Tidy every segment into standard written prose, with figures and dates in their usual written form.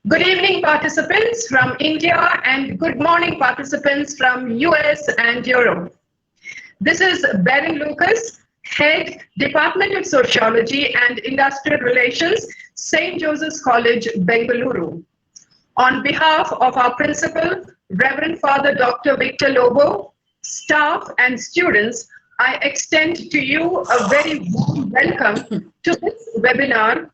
Good evening, participants from India, and good morning, participants from US and Europe. This is Berin Lucas, Head, Department of Sociology and Industrial Relations, St. Joseph's College, Bengaluru. On behalf of our principal, Reverend Father Dr. Victor Lobo, staff and students, I extend to you a very warm welcome to this webinar,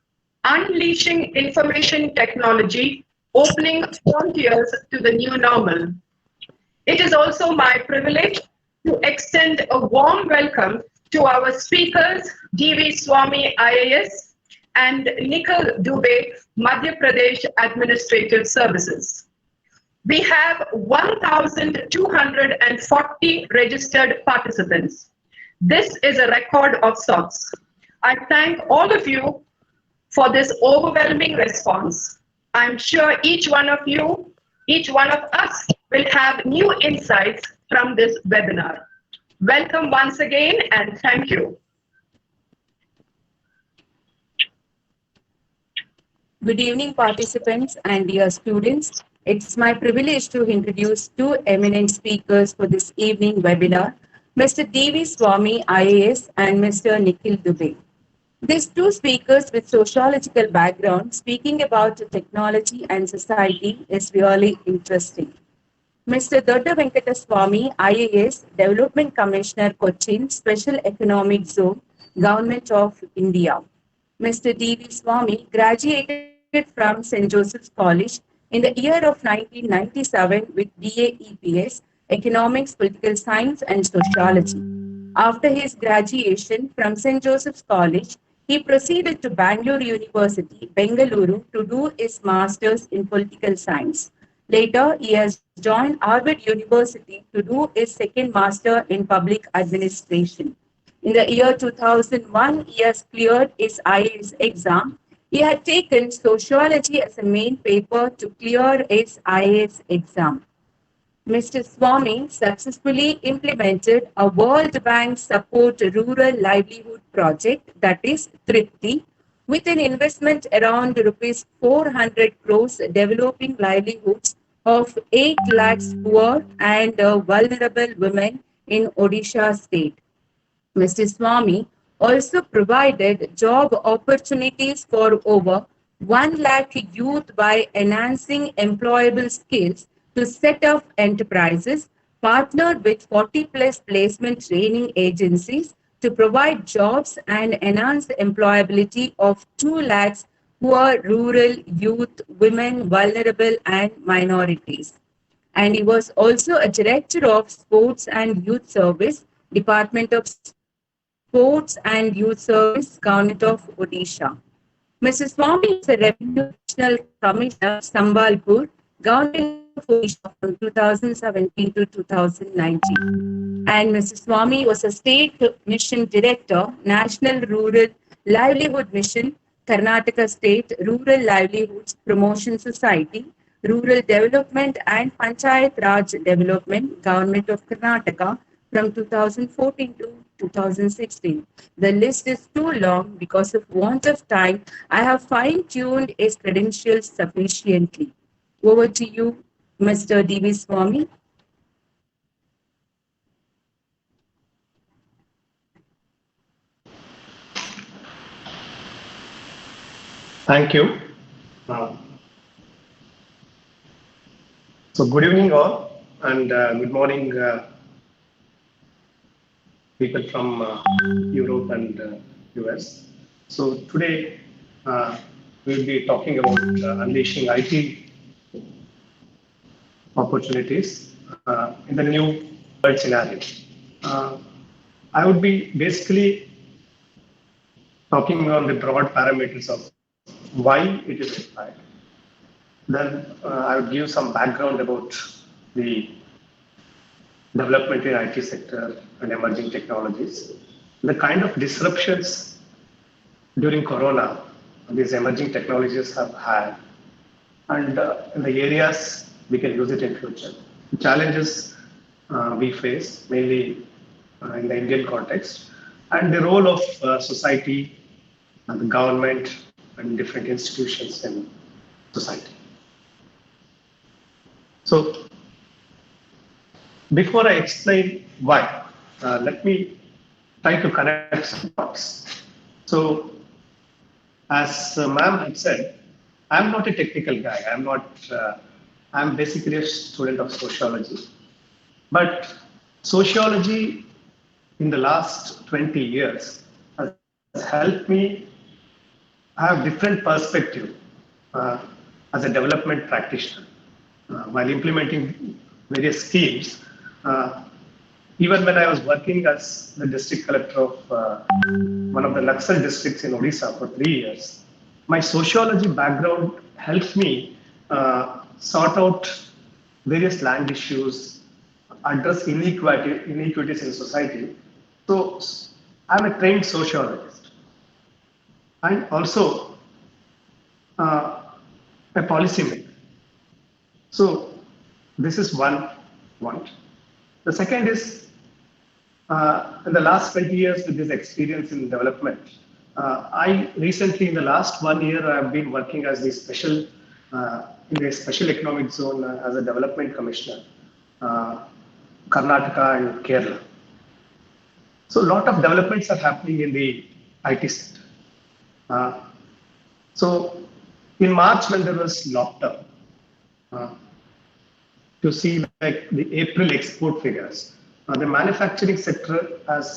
Unleashing Information Technology, Opening Frontiers to the New Normal. It is also my privilege to extend a warm welcome to our speakers, D.V. Swami IAS and Nikhil Dubey, Madhya Pradesh Administrative Services. We have 1,240 registered participants. This is a record of sorts. I thank all of you for this overwhelming response. I'm sure each one of you, each one of us will have new insights from this webinar. Welcome once again and thank you. Good evening, participants and dear students. It's my privilege to introduce two eminent speakers for this evening webinar, Mr. D.V. Swami, IAS, and Mr. Nikhil Dubey. These two speakers with sociological background speaking about technology and society is really interesting. Mr. Dodda Venkata Swami, IAS, Development Commissioner, Cochin, Special Economic Zone, Government of India. Mr. D.V. Swami graduated from St. Joseph's College in the year of 1997 with BA EPS, Economics, Political Science and Sociology. After his graduation from St. Joseph's College, he proceeded to Bangalore University, Bengaluru to do his master's in political science. Later, he has joined Harvard University to do his second master in public administration. In the year 2001, he has cleared his IAS exam. He had taken sociology as a main paper to clear his IAS exam. Mr. Swami successfully implemented a World Bank support rural livelihood project, that is Tripti, with an investment around rupees 400 crores developing livelihoods of 8 lakhs poor and vulnerable women in Odisha state. Mr. Swami also provided job opportunities for over 1 lakh youth by enhancing employable skills to set up enterprises, partnered with 40 plus placement training agencies to provide jobs and enhance the employability of 2 lakhs poor rural youth, women, vulnerable and minorities. And he was also a director of Sports and Youth Service, Department of Sports and Youth Service, Government of Odisha. Mr. Swami is a Revenue National Commissioner, Sambalpur, Government of Odisha from 2017 to 2019. And Mr. Swami was a State Mission Director, National Rural Livelihood Mission, Karnataka State Rural Livelihoods Promotion Society, Rural Development and Panchayat Raj Development, Government of Karnataka from 2014 to 2016. The list is too long because of want of time. I have fine-tuned his credentials sufficiently. Over to you, Mr. D.V. Swami. Thank you. So good evening all and good morning people from Europe and US. So today we'll be talking about unleashing IT opportunities in the new world scenario. I would be basically talking on the broad parameters of why it is required. Then I would give some background about the development in IT sector and emerging technologies, the kind of disruptions during Corona these emerging technologies have had, and in the areas we can use it in future. The challenges we face mainly in the Indian context, and the role of society and the government and different institutions in society. So before I explain why, let me try to connect some dots. So as ma'am had said, I'm not a technical guy. I'm not. I'm basically a student of sociology. But sociology in the last 20 years has helped me have different perspective uh, as a development practitioner while implementing various schemes. Uh, Even when I was working as the district collector of one of the Naxal districts in Odisha for 3 years, my sociology background helped me sort out various land issues, address inequities in society. So I'm a trained sociologist and also uh, a policymaker. So this is one point. The second is in the last 20 years with this experience in development, I recently in the last 1 year I've been working as the special in the special economic zone as a development commissioner, uh, Karnataka and Kerala. So a lot of developments are happening in the IT sector. Uh, so in March when there was lockdown, uh, to see like the April export figures, the manufacturing sector has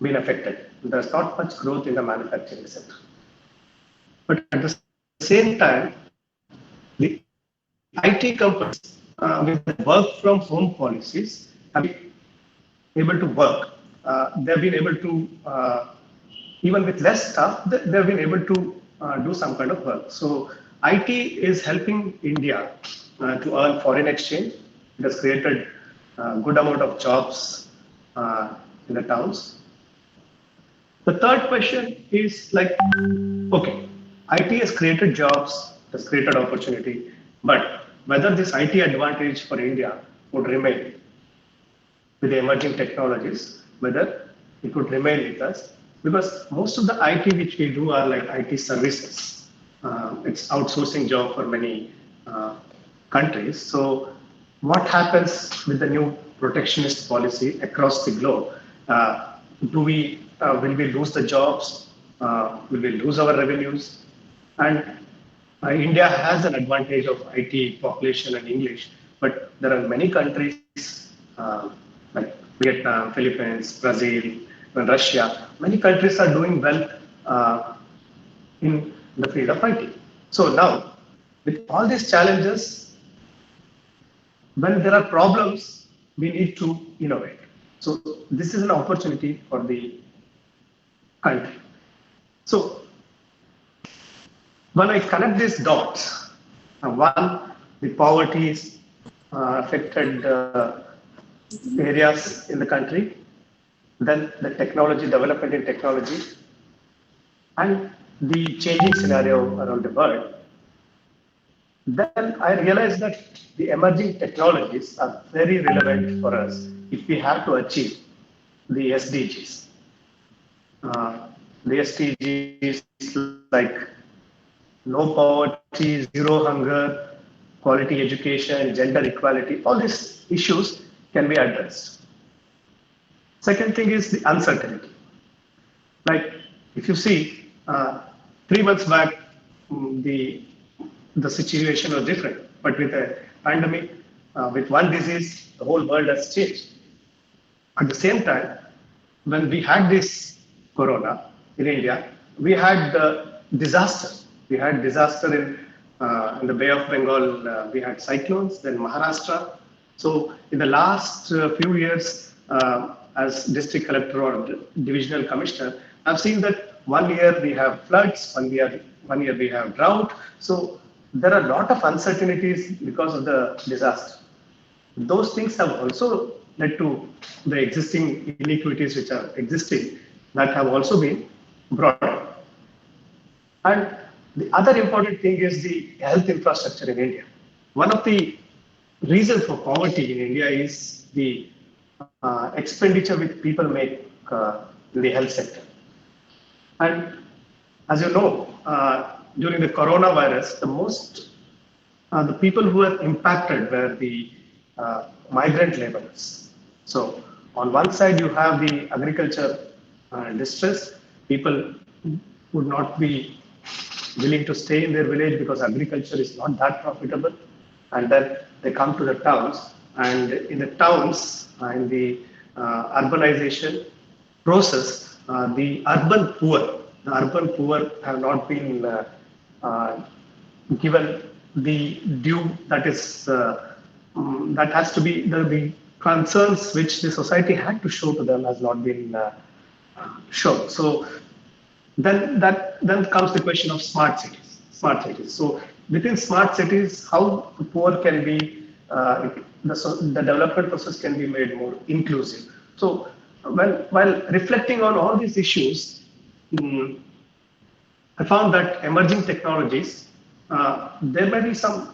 been affected. There's not much growth in the manufacturing sector. But at the same time, the IT companies with the work from home policies have been able to work. They've been able to, even with less staff, they've been able to do some kind of work. So IT is helping India to earn foreign exchange. It has created a good amount of jobs in the towns. The third question is like, okay, IT has created jobs, has created opportunity, but whether this IT advantage for India would remain with the emerging technologies, whether it would remain with us, because most of the IT which we do are like IT services. It's outsourcing job for many countries. So what happens with the new protectionist policy across the globe? Will we lose the jobs? Will we lose our revenues? And India has an advantage of IT population and English, but there are many countries like Vietnam, Philippines, Brazil, and Russia. Many countries are doing well in the field of IT. So now, with all these challenges, when there are problems, we need to innovate. So this is an opportunity for the country. So when I connect these dots, one, the poverty is affected areas in the country, then the technology, development in technology, and the changing scenario around the world. Then I realized that the emerging technologies are very relevant for us if we have to achieve the SDGs. The SDGs like no poverty, zero hunger, quality education, gender equality, all these issues can be addressed. Second thing is the uncertainty. Like if you see, 3 months back, the situation was different, but with a pandemic, with one disease, the whole world has changed. At the same time, when we had this corona in India, we had disaster. We had disaster in the Bay of Bengal. We had cyclones, then Maharashtra. So in the last few years, as district collector or divisional commissioner, I've seen that 1 year we have floods, 1 year we have drought. So there are a lot of uncertainties because of the disaster. Those things have also led to the existing inequities which are existing that have also been brought up. And the other important thing is the health infrastructure in India. One of the reasons for poverty in India is the expenditure which people make in the health sector. And as you know, during the coronavirus, the most the people who were impacted were the migrant laborers. So on one side, you have the agriculture distress. People would not be willing to stay in their village because agriculture is not that profitable. And then they come to the towns. And in the towns, in the urbanization process, the urban poor have not been given the due that is that has to be the concerns which the society had to show to them has not been shown. So then comes the question of smart cities. Smart cities. So within smart cities, how the poor can be the development process can be made more inclusive. So while reflecting on all these issues, I found that emerging technologies, there may be some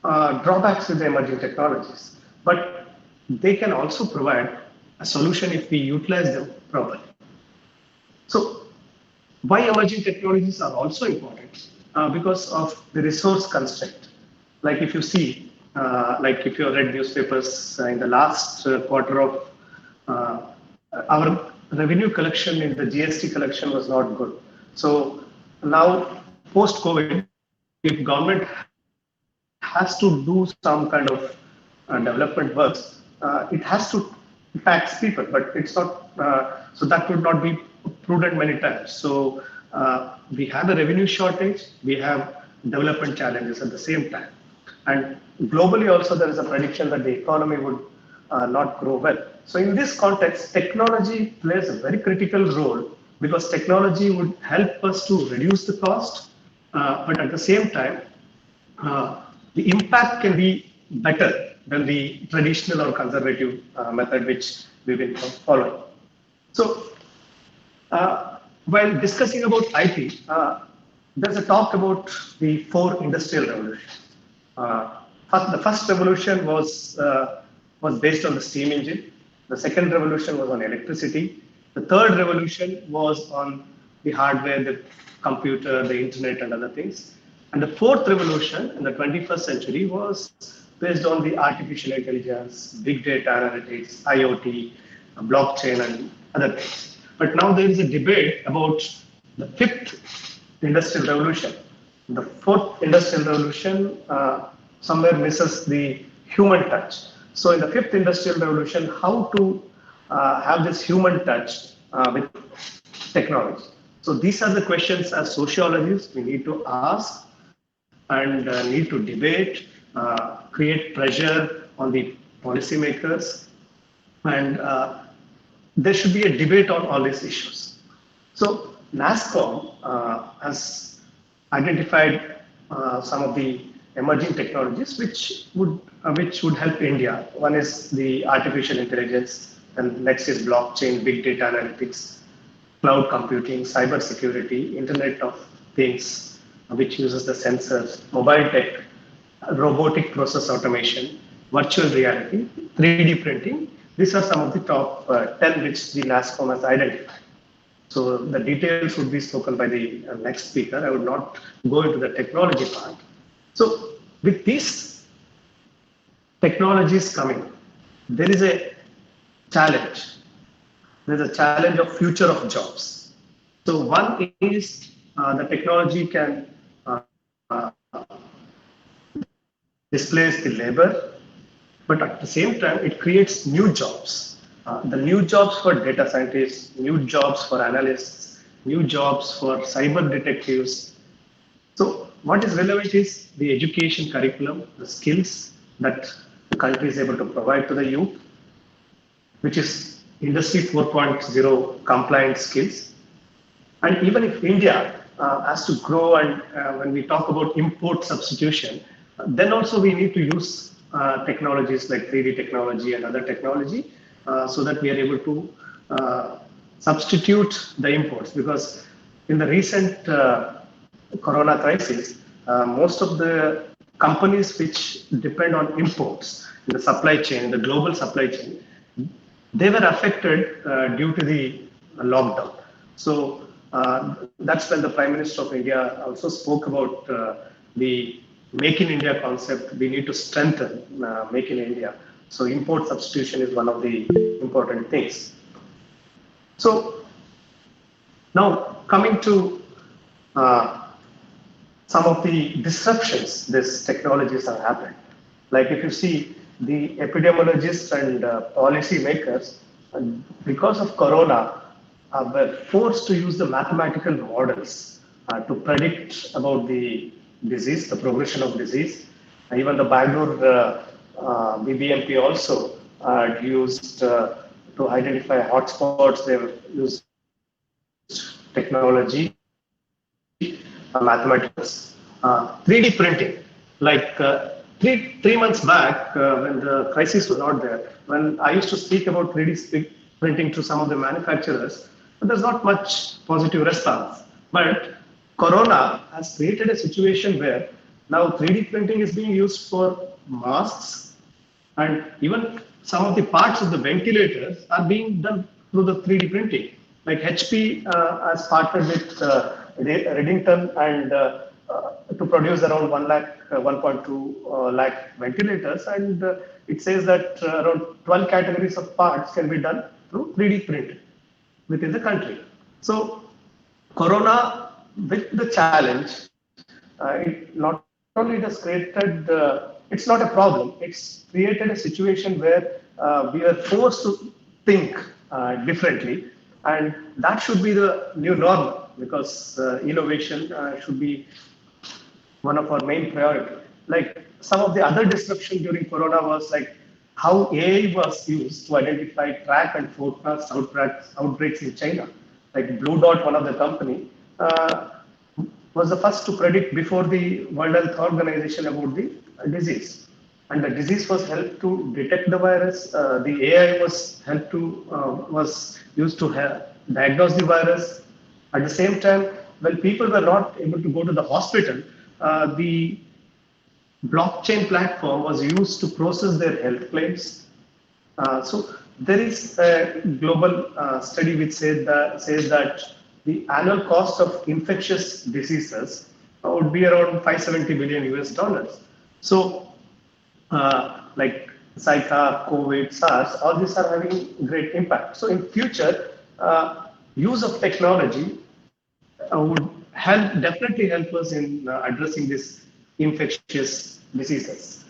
drawbacks with the emerging technologies, but they can also provide a solution if we utilize them properly. So why emerging technologies are also important? Because of the resource constraint. Like if you see, like if you read newspapers in the last quarter of our revenue collection in the GST collection was not good. So now post-COVID, if government has to do some kind of development works, it has to tax people, but it's not, so that would not be prudent many times. So we have a revenue shortage, we have development challenges at the same time. And globally also there is a prediction that the economy would not grow well. So in this context, technology plays a very critical role because technology would help us to reduce the cost, but at the same time, the impact can be better than the traditional or conservative method which we've been following. So while discussing about IT, there's a talk about the 4 industrial revolutions. The first revolution was based on the steam engine. The second revolution was on electricity. The third revolution was on the hardware, the computer, the internet, and other things. And the fourth revolution in the 21st century was based on the artificial intelligence, big data analytics, IoT, blockchain, and other things. But now there is a debate about the 5th industrial revolution. The 4th industrial revolution somewhere misses the human touch. So in the 5th industrial revolution, how to have this human touch with technology. So these are the questions as sociologists we need to ask and need to debate, create pressure on the policymakers, and there should be a debate on all these issues. So NASSCOM has identified some of the emerging technologies which would help India. One is the artificial intelligence, and next is blockchain, big data analytics, cloud computing, cyber security, Internet of Things, which uses the sensors, mobile tech, robotic process automation, virtual reality, 3D printing. These are some of the top 10 which the NASSCOM has identified. So the details would be spoken by the next speaker. I would not go into the technology part. So with these technologies coming, there is a challenge. There's a challenge of future of jobs. So one is the technology can displace the labor, but at the same time, it creates new jobs. The new jobs for data scientists, new jobs for analysts, new jobs for cyber detectives. So what is relevant is the education curriculum, the skills that the country is able to provide to the youth, which is Industry 4.0 compliant skills. And even if India has to grow, and when we talk about import substitution, then also we need to use technologies like 3D technology and other technology so that we are able to substitute the imports. Because in the recent corona crisis, most of the companies which depend on imports in the supply chain, the global supply chain, they were affected due to the lockdown. So that's when the Prime Minister of India also spoke about the Make in India concept, we need to strengthen Make in India. So import substitution is one of the important things. So now coming to some of the disruptions these technologies have happened. Like if you see the epidemiologists and policy makers, because of Corona, were forced to use the mathematical models to predict about the disease, the progression of disease. Even the Bangalore BBMP also used to identify hotspots. They used technology, mathematics, 3D printing. Like three months back, when the crisis was not there, when I used to speak about 3D printing to some of the manufacturers, but there's not much positive response. But Corona has created a situation where now 3D printing is being used for masks, and even some of the parts of the ventilators are being done through the 3D printing. Like HP has partnered with Reddington and to produce around 1.2 lakh ventilators, and it says that around 12 categories of parts can be done through 3D printing within the country. So Corona, with the challenge, it not only has created, it's not a problem, it's created a situation where we are forced to think differently, and that should be the new normal, because innovation should be one of our main priority. Like some of the other disruption during Corona was like how AI was used to identify, track, and forecast outbreaks in China. Like Blue Dot, one of the company, was the first to predict before the World Health Organization about the disease. And the disease was helped to detect the virus. The AI was used to diagnose the virus. At the same time, when people were not able to go to the hospital, the blockchain platform was used to process their health claims. So there is a global study which says that the annual cost of infectious diseases would be around $570 billion US. So like Zika, COVID, SARS, all these are having great impact. So in future, use of technology would definitely help us in addressing these infectious diseases.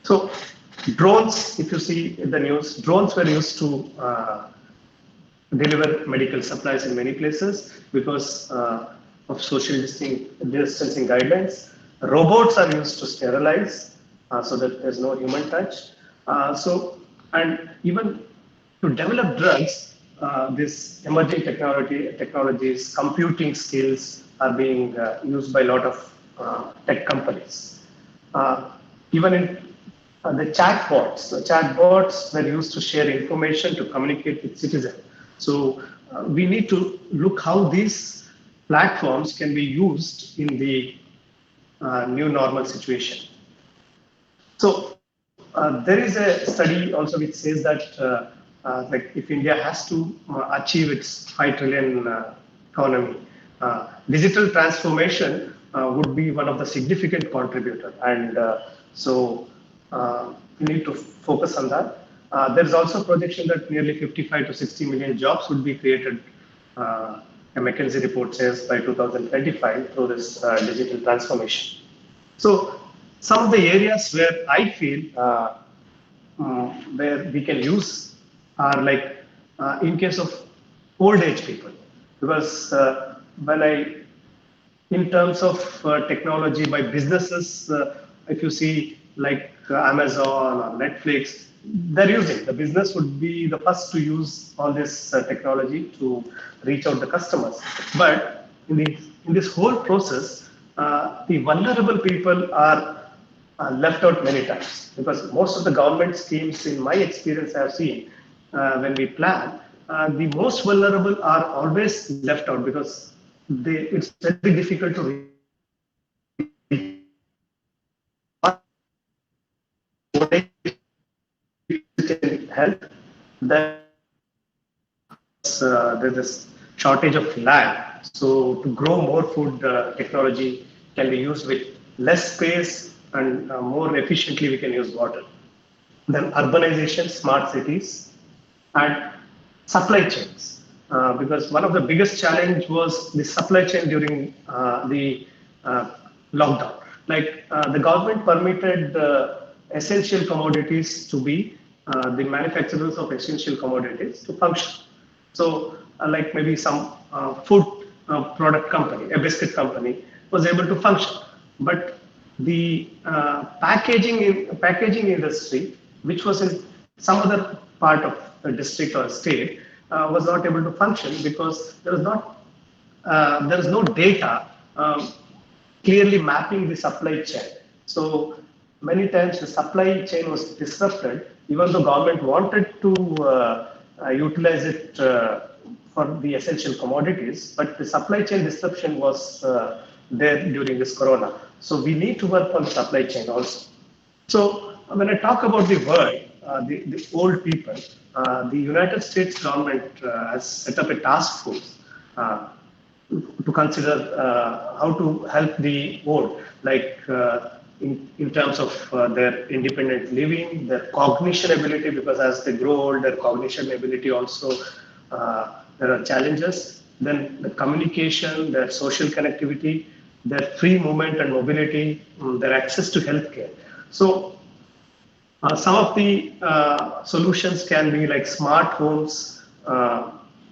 So drones, if you see in the news, drones were used to deliver medical supplies in many places because of social distancing guidelines. Robots are used to sterilize so that there's no human touch. And even to develop drugs, this emerging technologies, computing skills are being used by a lot of tech companies. Even in the chatbots were used to share information, to communicate with citizens. So we need to look how these platforms can be used in the new normal situation. So there is a study also which says that like if India has to achieve its 5 trillion economy, digital transformation would be one of the significant contributor, and so we need to focus on that. There is also a projection that nearly 55 to 60 million jobs would be created, a McKinsey report says, by 2025 through this digital transformation. So some of the areas where I feel where we can use are like in case of old age people, because in terms of technology by businesses, if you see like Amazon or Netflix, the business would be the first to use all this technology to reach out the customers. But in this whole process, the vulnerable people are left out many times, because most of the government schemes, in my experience, I have seen when we plan, the most vulnerable are always left out because it's very difficult to help. There's this shortage of land. So to grow more food, technology can be used with less space and more efficiently we can use water. Then urbanization, smart cities, and supply chains. Because one of the biggest challenge was the supply chain during the lockdown. Like the government permitted essential commodities to be the manufacturers of essential commodities to function. So, like maybe some food product company, a biscuit company, was able to function, but the packaging industry, which was in some other part of the district or state, was not able to function because there is no data clearly mapping the supply chain. So many times the supply chain was disrupted, even though government wanted to utilize it for the essential commodities, but the supply chain disruption was there during this corona. So we need to work on the supply chain also. So when I talk about the world, the old people, the United States government has set up a task force to consider how to help the old, like in terms of their independent living, their cognition ability, because as they grow old, their cognition ability also, there are challenges. Then the communication, their social connectivity, their free movement and mobility, their access to healthcare. So some of the solutions can be like smart homes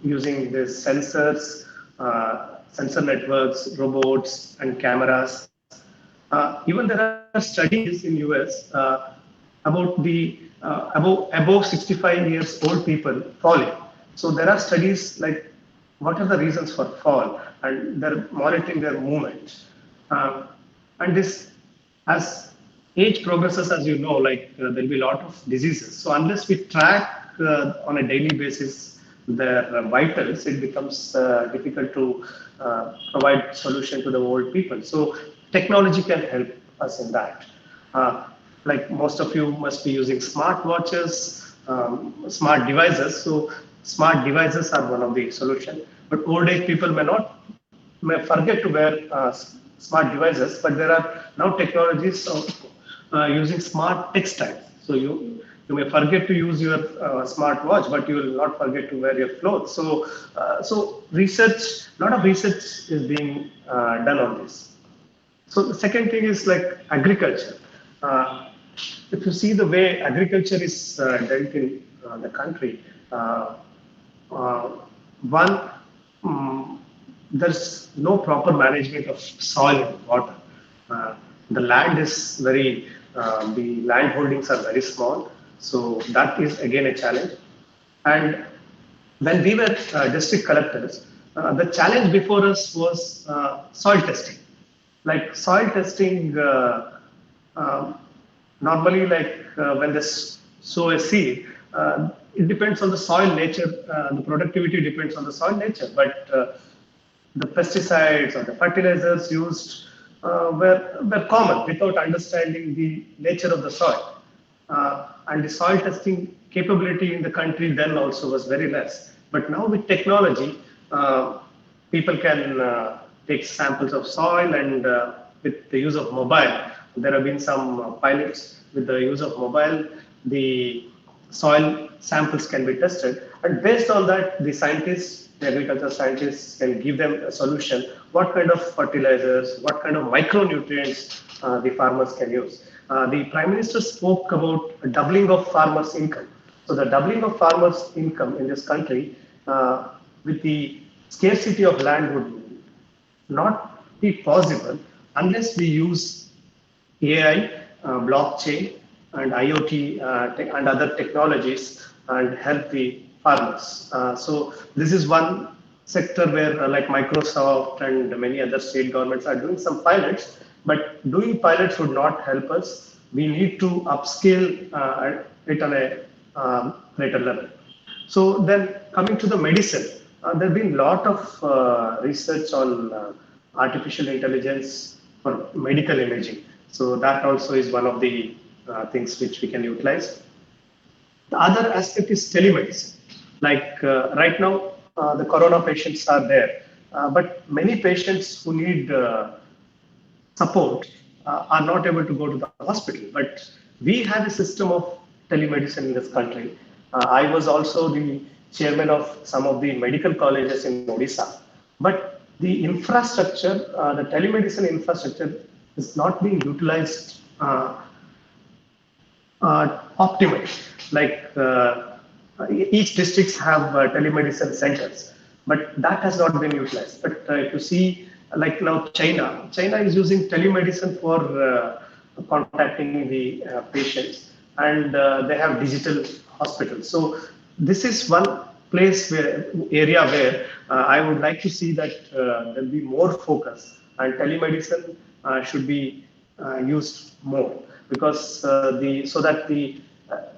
using these sensors, sensor networks, robots, and cameras. Even there are studies in US about the above 65 years old people falling. So there are studies like what are the reasons for fall, and they're monitoring their movement. And this, as age progresses, as you know, like there'll be a lot of diseases. So unless we track on a daily basis their vitals, it becomes difficult to provide solution to the old people. So technology can help us in that. Like most of you must be using smart watches, smart devices. So smart devices are one of the solution. But old age people may forget to wear smart devices. But there are now technologies of using smart textiles. So you may forget to use your smart watch, but you will not forget to wear your clothes. So research, a lot of research is being done on this. So the second thing is like agriculture. If you see the way agriculture is dealt in the country, there's no proper management of soil and water. The land is the land holdings are very small. So that is again a challenge. And when we were district collectors, the challenge before us was soil testing. Like soil testing, normally like when they sow a seed, it depends on the soil nature, the productivity depends on the soil nature, but the pesticides or the fertilizers used were common without understanding the nature of the soil. And the soil testing capability in the country then also was very less. But now with technology, people can take samples of soil, and with the use of mobile, there have been some pilots with the use of mobile, the soil samples can be tested, and based on that, the scientists, the agriculture scientists can give them a solution, what kind of fertilizers, what kind of micronutrients the farmers can use. The Prime Minister spoke about a doubling of farmers' income. So the doubling of farmers' income in this country with the scarcity of land would not be possible unless we use AI, blockchain, and IoT and other technologies and help the farmers. So this is one sector where like Microsoft and many other state governments are doing some pilots, but doing pilots would not help us. We need to upscale it on a greater level. So then coming to the medicine, there have been a lot of research on artificial intelligence for medical imaging. So that also is one of the things which we can utilize. The other aspect is telemedicine. Like right now, the corona patients are there, but many patients who need support are not able to go to the hospital. But we have a system of telemedicine in this country. I was also the chairman of some of the medical colleges in Odisha. But the infrastructure, the telemedicine infrastructure is not being utilized optimally. Like each districts have telemedicine centers, but that has not been utilized. But if you see, like now China is using telemedicine for contacting the patients, and they have digital hospitals. So this is one place where area where I would like to see that there'll be more focus, and telemedicine should be used more, because so that the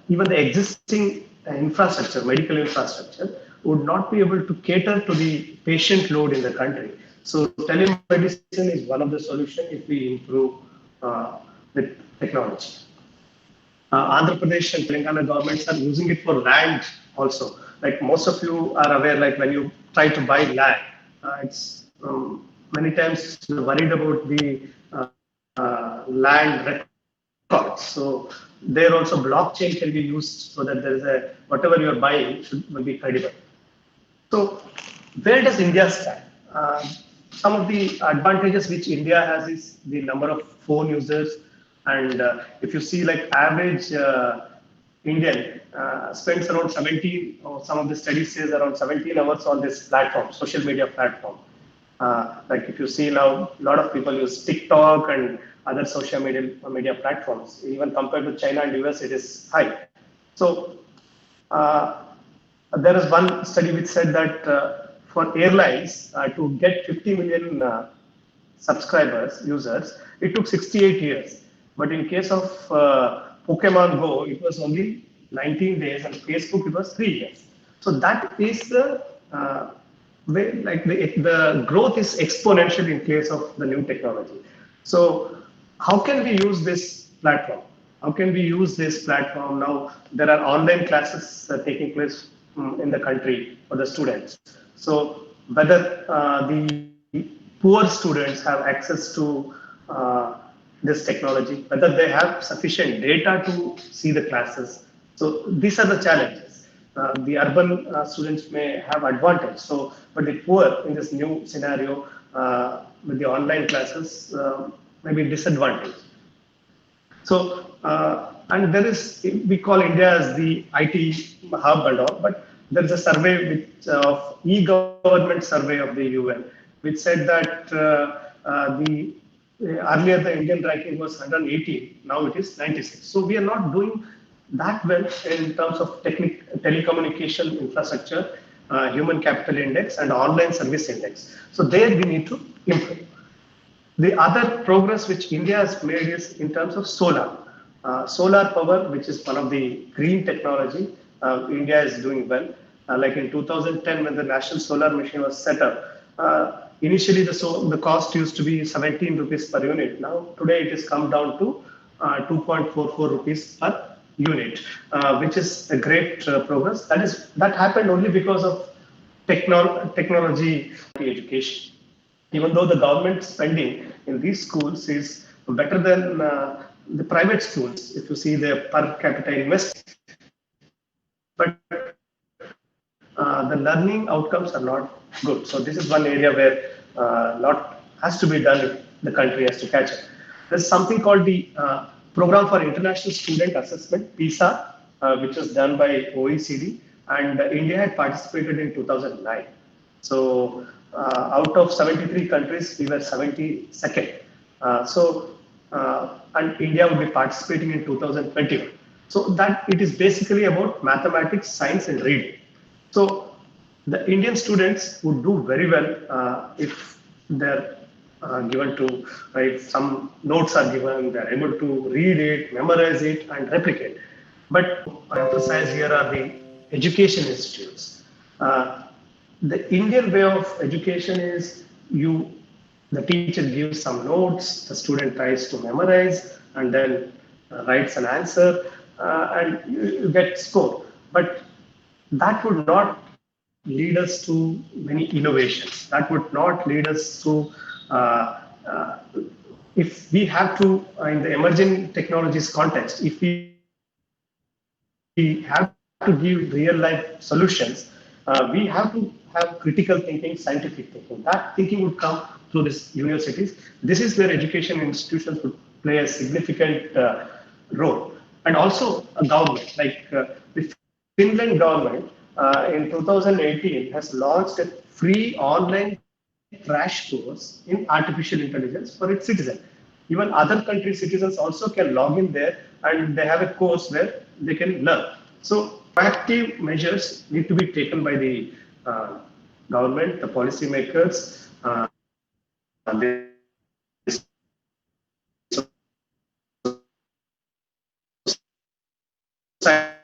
even the existing infrastructure, medical infrastructure, would not be able to cater to the patient load in the country. So telemedicine is one of the solutions if we improve with technology. Andhra Pradesh and Telangana governments are using it for land also. Like most of you are aware, like when you try to buy land, it's many times you're worried about the land records. So there also blockchain can be used so that there is a whatever you are buying will be credible. So where does India stand? Some of the advantages which India has is the number of phone users, and if you see like average Indian spends around 17, or some of the studies says around 17 hours on this platform, social media platform. Like if you see now, a lot of people use TikTok and other social media platforms. Even compared to China and US, it is high. So there is one study which said that for airlines to get 50 million subscribers, users, it took 68 years. But in case of Pokemon Go, it was only 19 days, and Facebook, it was 3 years. So that is the way, like the growth is exponential in case of the new technology. So how can we use this platform? How can we use this platform now? There are online classes taking place in the country for the students. So whether the poor students have access to this technology, whether they have sufficient data to see the classes. So these are the challenges. The urban students may have advantage. So, but the poor in this new scenario with the online classes may be disadvantaged. So, and there is, we call India as the IT hub and all, but there is a survey which, of e-government survey of the UN, which said that earlier the Indian ranking was 180, now it is 96. So we are not doing that well in terms of telecommunication infrastructure, human capital index, and online service index. So there we need to improve. The other progress which India has made is in terms of solar. Solar power, which is one of the green technology, India is doing well. Like in 2010, when the National Solar Mission was set up, initially the cost used to be 17 rupees per unit. Now today it has come down to 2.44 rupees per unit, which is a great progress. That happened only because of technology education. Even though the government spending in these schools is better than the private schools, if you see the per capita investment, but the learning outcomes are not good. So this is one area where a lot has to be done if the country has to catch up. There's something called the Program for International Student Assessment, PISA, which was done by OECD, and India had participated in 2009. So out of 73 countries, we were 72nd. And India will be participating in 2021. So that it is basically about mathematics, science, and reading. So the Indian students would do very well if they're given to, if some notes are given, they're able to read it, memorize it, and replicate. But I emphasize here are the education institutes. The Indian way of education is the teacher gives some notes, the student tries to memorize, and then writes an answer, and you get score. But that would not lead us to many innovations. That would not lead us to if we have to, in the emerging technologies context, if we have to give real life solutions, we have to have critical thinking, scientific thinking. That thinking would come through these universities. This is where education institutions would play a significant role. And also a government, like the Finland government in 2018 has launched a free online crash course in artificial intelligence for its citizens. Even other country citizens also can log in there and they have a course where they can learn. So proactive measures need to be taken by the government, the policymakers, the society.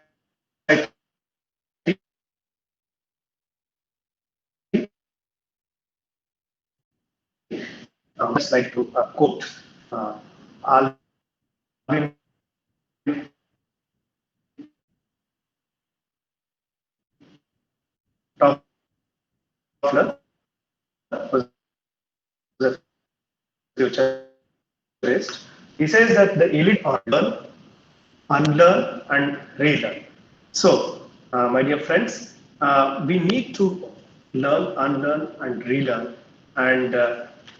Just like to quote Alvin Toffler, was a futurist. He says that the elite unlearn and relearn. So, my dear friends, we need to learn, unlearn, and relearn, and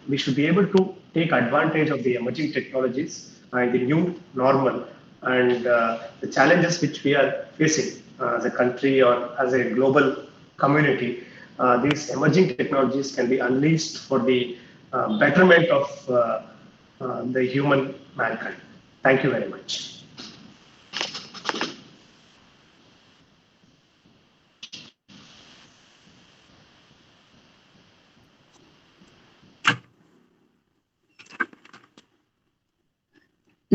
we should be able to take advantage of the emerging technologies and the new normal and the challenges which we are facing as a country or as a global community. These emerging technologies can be unleashed for the betterment of the human mankind. Thank you very much.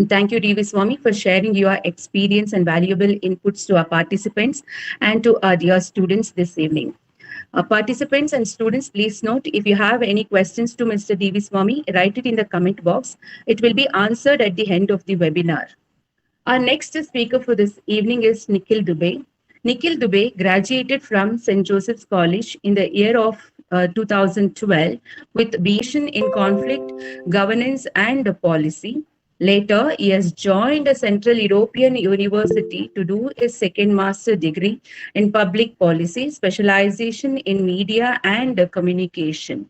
Thank you, D.V. Swami, for sharing your experience and valuable inputs to our participants and to our dear students this evening. Participants and students, please note, if you have any questions to Mr. D.V. Swami, write it in the comment box. It will be answered at the end of the webinar. Our next speaker for this evening is Nikhil Dubey. Nikhil Dubey graduated from St. Joseph's College in the year of 2012 with BSc in Conflict, Governance and Policy. Later, he has joined a Central European University to do his second master degree in public policy, specialization in media and communication.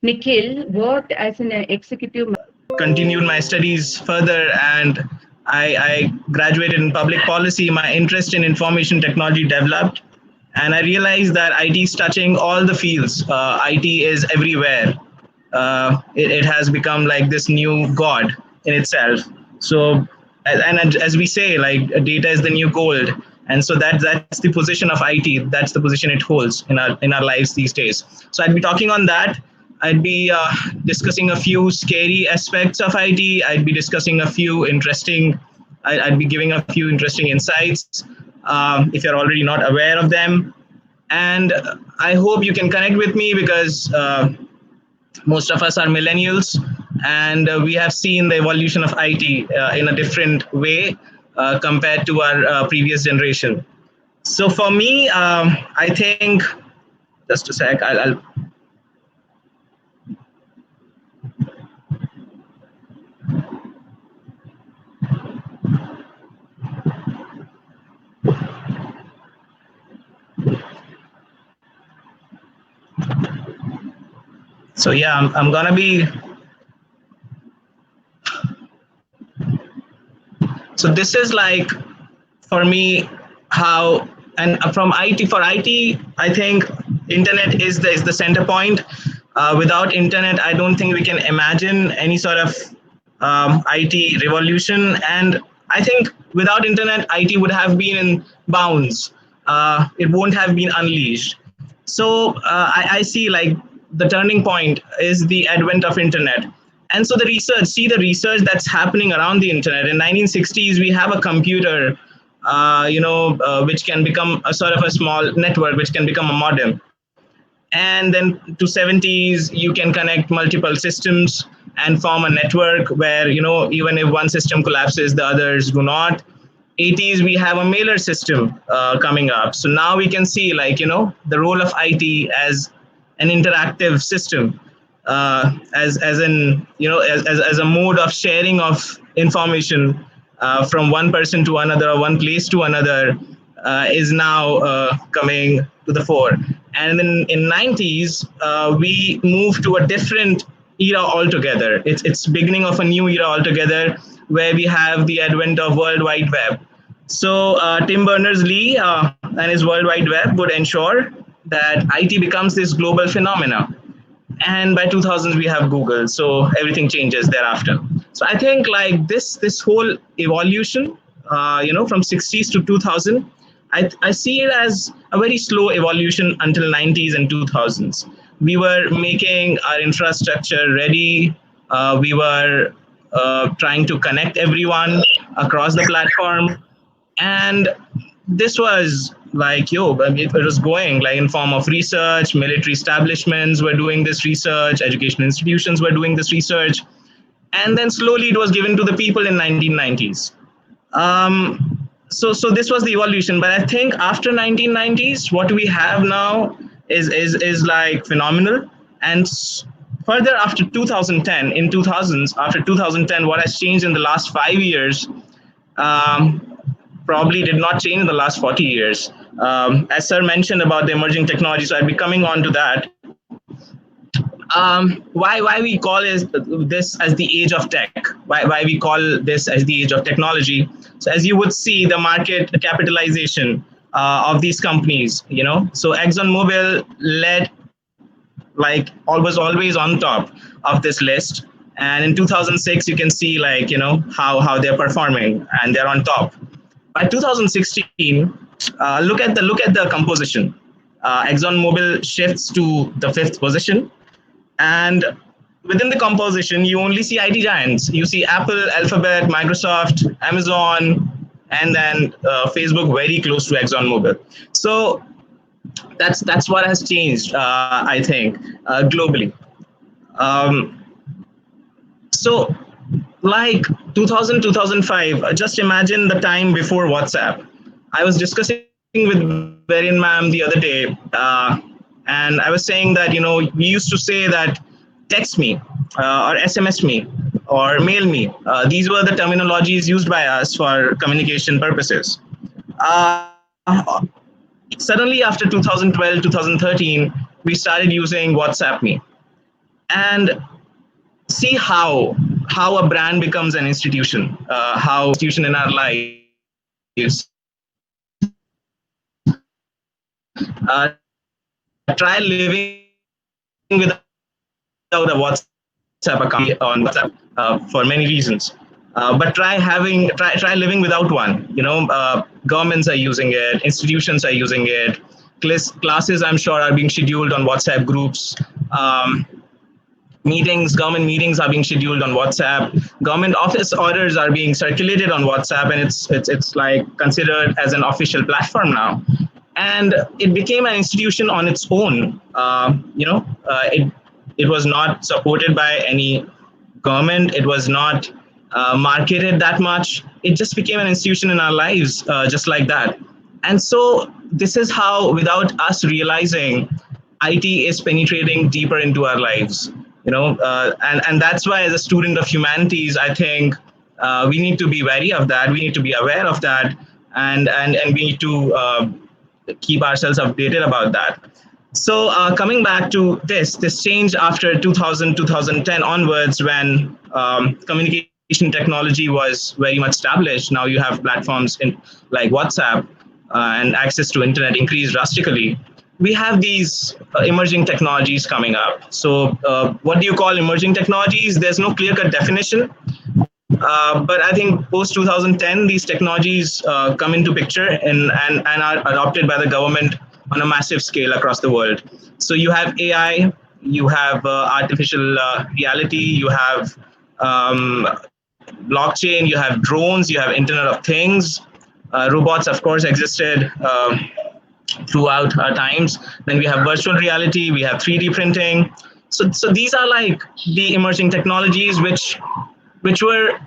Nikhil worked as an executive. Continued my studies further, and I graduated in public policy. My interest in information technology developed, and I realized that IT is touching all the fields. IT is everywhere. It has become like this new god in itself. So, and as we say, like data is the new gold, and so that's the position of IT. That's the position it holds in our lives these days. So I'd be talking on that. I'd be discussing a few scary aspects of IT. I'd be discussing a few interesting. I'd be giving a few interesting insights if you're already not aware of them. And I hope you can connect with me because most of us are millennials, and we have seen the evolution of IT in a different way compared to our previous generation. So for me, I think, just a sec, I'll so yeah, I'm gonna be. So this is like, for me, how, and from IT, for IT, I think internet is the center point. Without internet, I don't think we can imagine any sort of IT revolution. And I think without internet, IT would have been in bounds. It won't have been unleashed. So I see like the turning point is the advent of internet. And so the research that's happening around the internet. In 1960s, we have a computer, which can become a sort of a small network, which can become a modem. And then to 70s, you can connect multiple systems and form a network where, even if one system collapses, the others do not. 80s, we have a mailer system coming up. So now we can see the role of IT as an interactive system. as in, as a mode of sharing of information from one person to another, or one place to another, is now coming to the fore. And then in 90s, we moved to a different era altogether. It's beginning of a new era altogether, where we have the advent of World Wide Web. So Tim Berners-Lee and his World Wide Web would ensure that IT becomes this global phenomena. And by 2000s, we have Google. So everything changes thereafter. So I think like this whole evolution, from 60s to 2000, I see it as a very slow evolution until 90s and 2000s. We were making our infrastructure ready. We were trying to connect everyone across the platform. And this was like, it was going like in form of research. Military establishments were doing this research. Educational institutions were doing this research. And then slowly it was given to the people in 1990s. So this was the evolution. But I think after 1990s, what we have now is like phenomenal. And further after 2010, in 2000s, after 2010, what has changed in the last 5 years probably did not change in the last 40 years. As Sir mentioned about the emerging technology, so I'll be coming on to that. Why we call this as the age of tech? Why we call this as the age of technology? So as you would see, the market capitalization of these companies, so ExxonMobil led, like, was always on top of this list. And in 2006, you can see like, how they're performing, and they're on top. By 2016, look at the composition. ExxonMobil shifts to the 5th position. And within the composition, you only see IT giants. You see Apple, Alphabet, Microsoft, Amazon, and then Facebook very close to ExxonMobil. So that's what has changed, I think, globally. So like 2000, 2005, just imagine the time before WhatsApp. I was discussing with Varian ma'am the other day, and I was saying that, we used to say that text me or SMS me or mail me. These were the terminologies used by us for communication purposes. Suddenly after 2012, 2013, we started using WhatsApp me. And see how a brand becomes an institution, how institution in our lives. Try living without a WhatsApp account on WhatsApp for many reasons. But try living without one. Governments are using it, institutions are using it, classes I'm sure are being scheduled on WhatsApp groups. Government meetings are being scheduled on WhatsApp. Government office orders are being circulated on WhatsApp, and it's like considered as an official platform now. And it became an institution on its own. It was not supported by any government. It was not marketed that much. It just became an institution in our lives, just like that. And so this is how, without us realizing, IT is penetrating deeper into our lives. And that's why, as a student of humanities, I think we need to be wary of that. We need to be aware of that, and we need to keep ourselves updated about that. So coming back to this change after 2000, 2010 onwards, when communication technology was very much established. Now you have platforms like WhatsApp, and access to internet increased drastically. We have these emerging technologies coming up. So what do you call emerging technologies? There's no clear-cut definition. But I think post 2010, these technologies come into picture and are adopted by the government on a massive scale across the world. So you have AI, you have artificial reality, you have blockchain, you have drones, you have Internet of Things. Robots, of course, existed throughout our times. Then we have virtual reality, we have 3D printing. So these are like the emerging technologies which were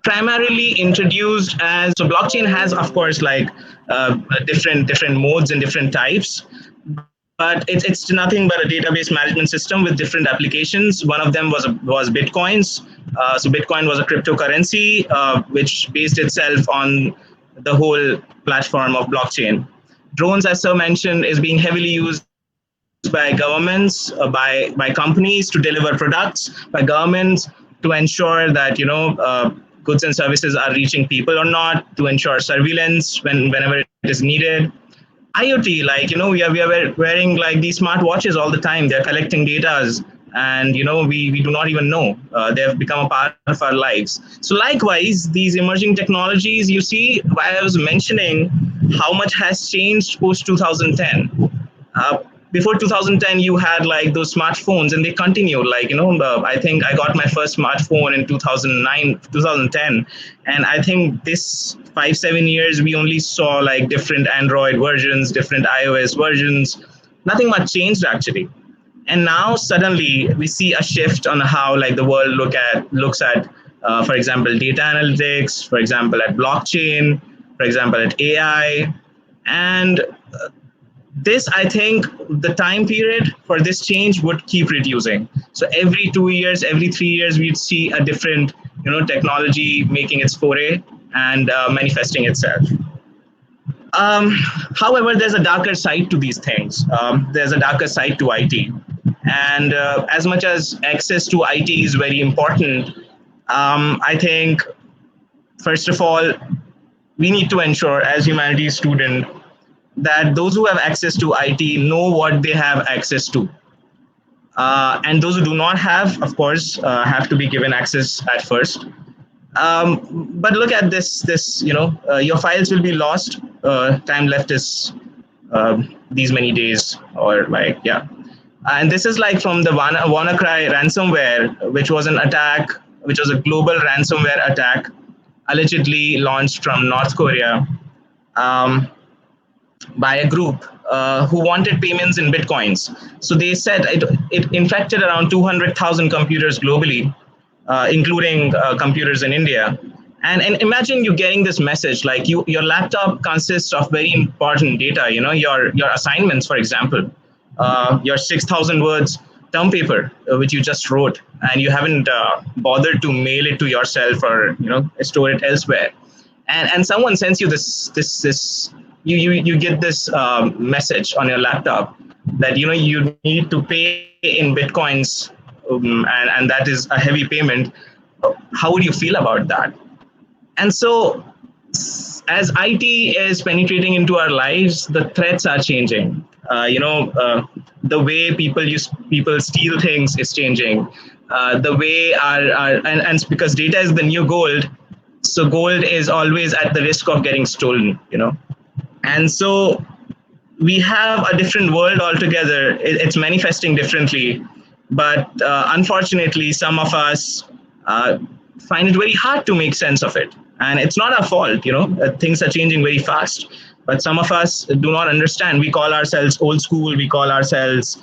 primarily introduced as, so blockchain has, of course, like different modes and different types. but it's nothing but a database management system with different applications. One of them was Bitcoins. So Bitcoin was a cryptocurrency which based itself on the whole platform of blockchain. Drones, as Sir mentioned, is being heavily used by governments, by companies to deliver products, by governments to ensure that goods and services are reaching people or not, to ensure surveillance whenever it is needed. IoT, we are wearing like these smart watches all the time. They're collecting data, and we do not even know. They have become a part of our lives. So likewise, these emerging technologies, you see, why I was mentioning how much has changed post 2010. Before 2010, you had like those smartphones, and they continued. I think I got my first smartphone in 2009, 2010, and I think this 5-7 years we only saw like different Android versions, different iOS versions. Nothing much changed actually. And now suddenly we see a shift on how like the world looks at, for example, data analytics, for example, at blockchain, for example, at AI, and this, I think, the time period for this change would keep reducing. So every 2 years, every 3 years, we'd see a different, technology making its foray and manifesting itself. However, there's a darker side to these things. There's a darker side to IT. And as much as access to IT is very important, I think, first of all, we need to ensure as humanities students that those who have access to IT know what they have access to. And those who do not have, of course, have to be given access at first. But look at this, your files will be lost. Time left is these many days or And this is like from the WannaCry ransomware, which was an attack, which was a global ransomware attack, allegedly launched from North Korea. By a group who wanted payments in Bitcoins. So they said it infected around 200,000 computers globally, including computers in India. And imagine you getting this message, like your laptop consists of very important data, your assignments, for example, your 6,000 words term paper, which you just wrote, and you haven't bothered to mail it to yourself or, store it elsewhere. And someone sends you this you get this message on your laptop that you need to pay in Bitcoins, and that is a heavy payment. How would you feel about that? And so as IT is penetrating into our lives, the threats are changing. The way people steal things is changing. The way and because data is the new gold, so gold is always at the risk of getting stolen, And so we have a different world altogether. It's manifesting differently. But unfortunately, some of us find it very hard to make sense of it. And it's not our fault, things are changing very fast. But some of us do not understand. We call ourselves old school. We call ourselves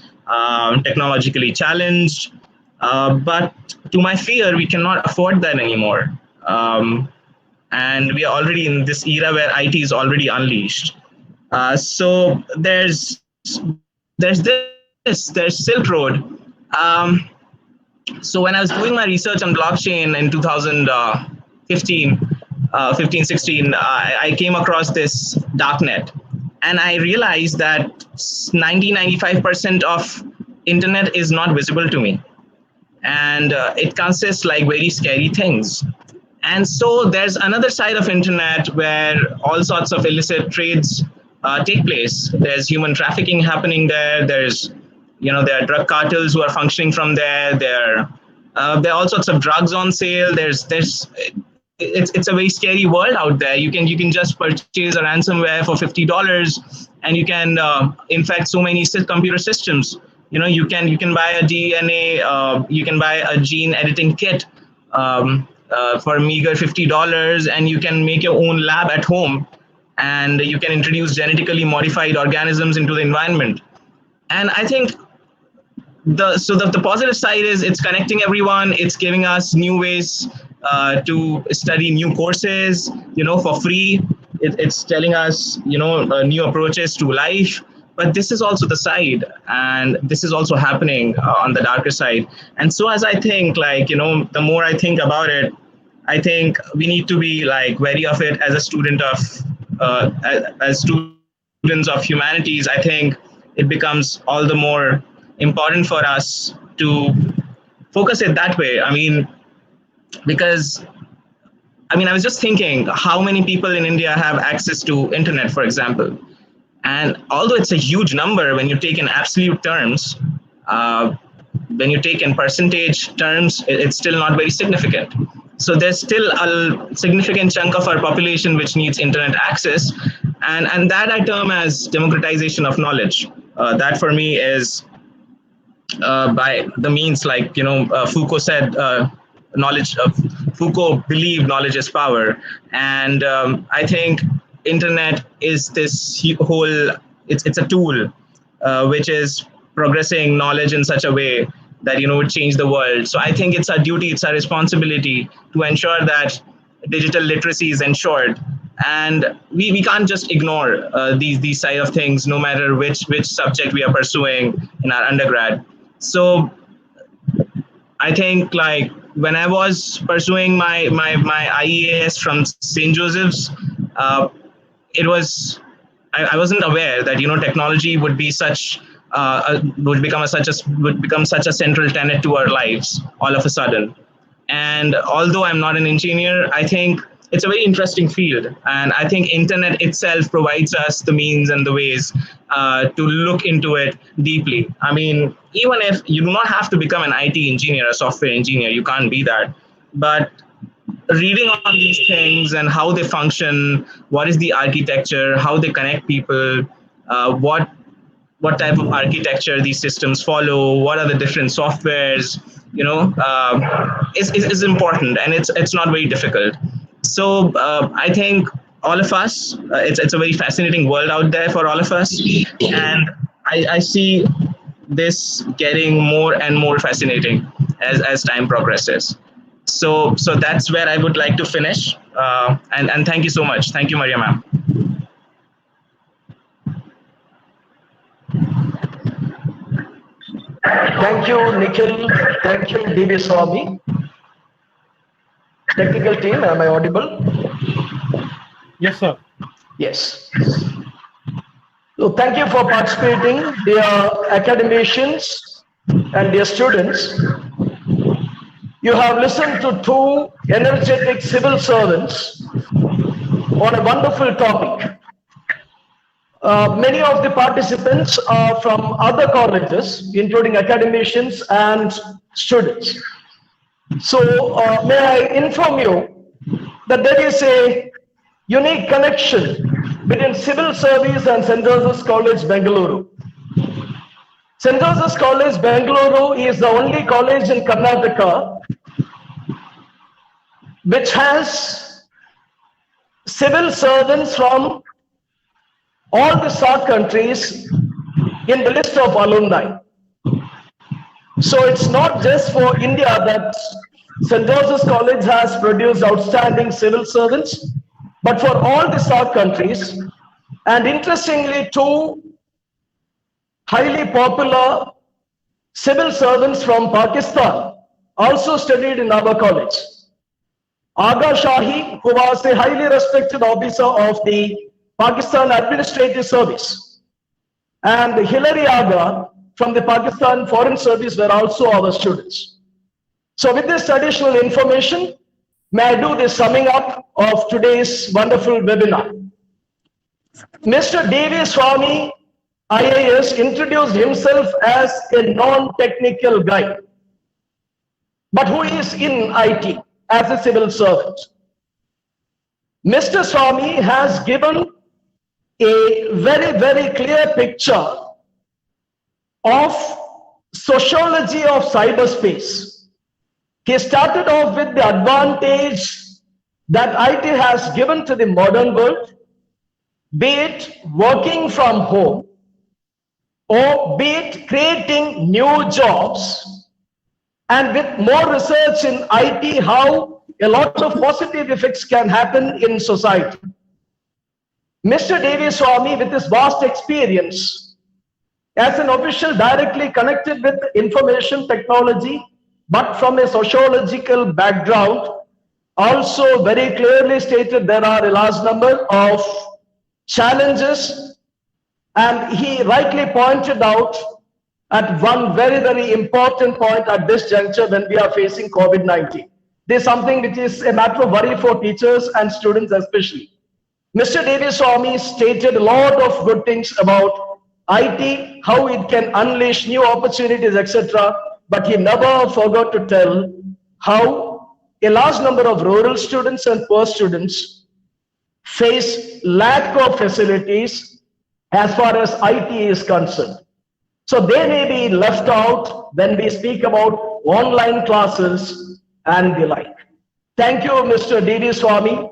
technologically challenged. But to my fear, we cannot afford that anymore. And we are already in this era where IT is already unleashed. So there's Silk Road. So when I was doing my research on blockchain in 2015-16, I came across this darknet, and I realized that 90-95% of internet is not visible to me, and it consists like very scary things. And so there's another side of internet where all sorts of illicit trades take place. There's human trafficking happening there. There are drug cartels who are functioning from there. There are all sorts of drugs on sale. It's a very scary world out there. You can just purchase a ransomware for $50, and you can infect so many computer systems. You can buy a DNA, you can buy a gene editing kit for meager $50, and you can make your own lab at home, and you can introduce genetically modified organisms into the environment. And I think the positive side is it's connecting everyone. It's giving us new ways to study new courses, for free. It's telling us, new approaches to life. but this is also the side, and this is also happening on the darker side. And so as I think, like, the more I think about it, I think we need to be like wary of it as a student of as students of humanities. I think it becomes all the more important for us to focus it that way. I mean, because I was just thinking how many people in India have access to internet, for example. And although it's a huge number when you take in absolute terms, when you take in percentage terms, it's still not very significant. So there's still a significant chunk of our population which needs internet access. And that I term as democratization of knowledge. That for me is by the means, like, Foucault said, Foucault believed knowledge is power. And I think internet is this whole, it's a tool which is progressing knowledge in such a way that, would change the world. So I think it's our duty, it's our responsibility to ensure that digital literacy is ensured. And we can't just ignore these side of things, no matter which subject we are pursuing in our undergrad. So I think, like, when I was pursuing my IEAS from St. Joseph's, it was, I wasn't aware that, technology would be would become such a central tenet to our lives all of a sudden. And although I'm not an engineer, I think it's a very interesting field. And I think internet itself provides us the means and the ways to look into it deeply. I mean, even if you do not have to become an IT engineer, a software engineer, you can't be that. But reading on these things and how they function, what is the architecture, how they connect people, what type of architecture these systems follow, what are the different softwares, is important, and it's not very difficult. So I think all of us, it's a very fascinating world out there for all of us, and I see this getting more and more fascinating as time progresses. So that's where I would like to finish. And thank you so much. Thank you, Maria ma'am. Thank you, Nikhil. Thank you, D.V. Swami. Technical team, am I audible? Yes, sir. Yes. So thank you for participating, dear academicians and dear students. You have listened to two energetic civil servants on a wonderful topic. Many of the participants are from other colleges, including academicians and students. So may I inform you that there is a unique connection between civil service and St. Joseph's College, Bengaluru. St. Joseph's College, Bengaluru is the only college in Karnataka which has civil servants from all the SAARC countries in the list of alumni. So it's not just for India that St. Joseph's College has produced outstanding civil servants, but for all the SAARC countries. And interestingly, two highly popular civil servants from Pakistan also studied in our college. Agha Shahi, who was a highly respected officer of the Pakistan Administrative Service, and Hilary Agha from the Pakistan Foreign Service were also our students. So with this additional information, may I do the summing up of today's wonderful webinar. Mr. D.V. Swami, IAS, introduced himself as a non-technical guy, but who is in IT as a civil servant. Mr. Swami has given a very, very clear picture of sociology of cyberspace. He started off with the advantage that IT has given to the modern world, be it working from home or be it creating new jobs, and with more research in IT, how a lot of positive effects can happen in society. Mr. D.V. Swami, with his vast experience, as an official directly connected with information technology, but from a sociological background, also very clearly stated there are a large number of challenges, and he rightly pointed out at one very, very important point at this juncture when we are facing COVID-19. This is something which is a matter of worry for teachers and students especially. Mr. Devi Swami stated a lot of good things about IT, how it can unleash new opportunities, etc. But he never forgot to tell how a large number of rural students and poor students face lack of facilities as far as IT is concerned. So they may be left out when we speak about online classes and the like. Thank you, Mr. D.D. Swami,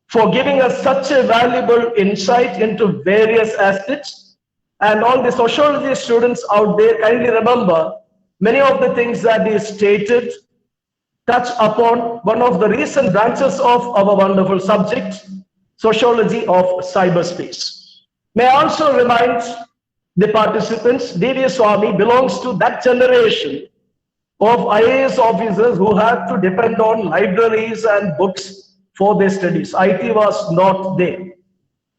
for giving us such a valuable insight into various aspects. And all the sociology students out there, kindly remember, many of the things that he stated touch upon one of the recent branches of our wonderful subject, sociology of cyberspace. May I also remind the participants, D.D. Swami belongs to that generation of IAS officers who had to depend on libraries and books for their studies. IT was not there.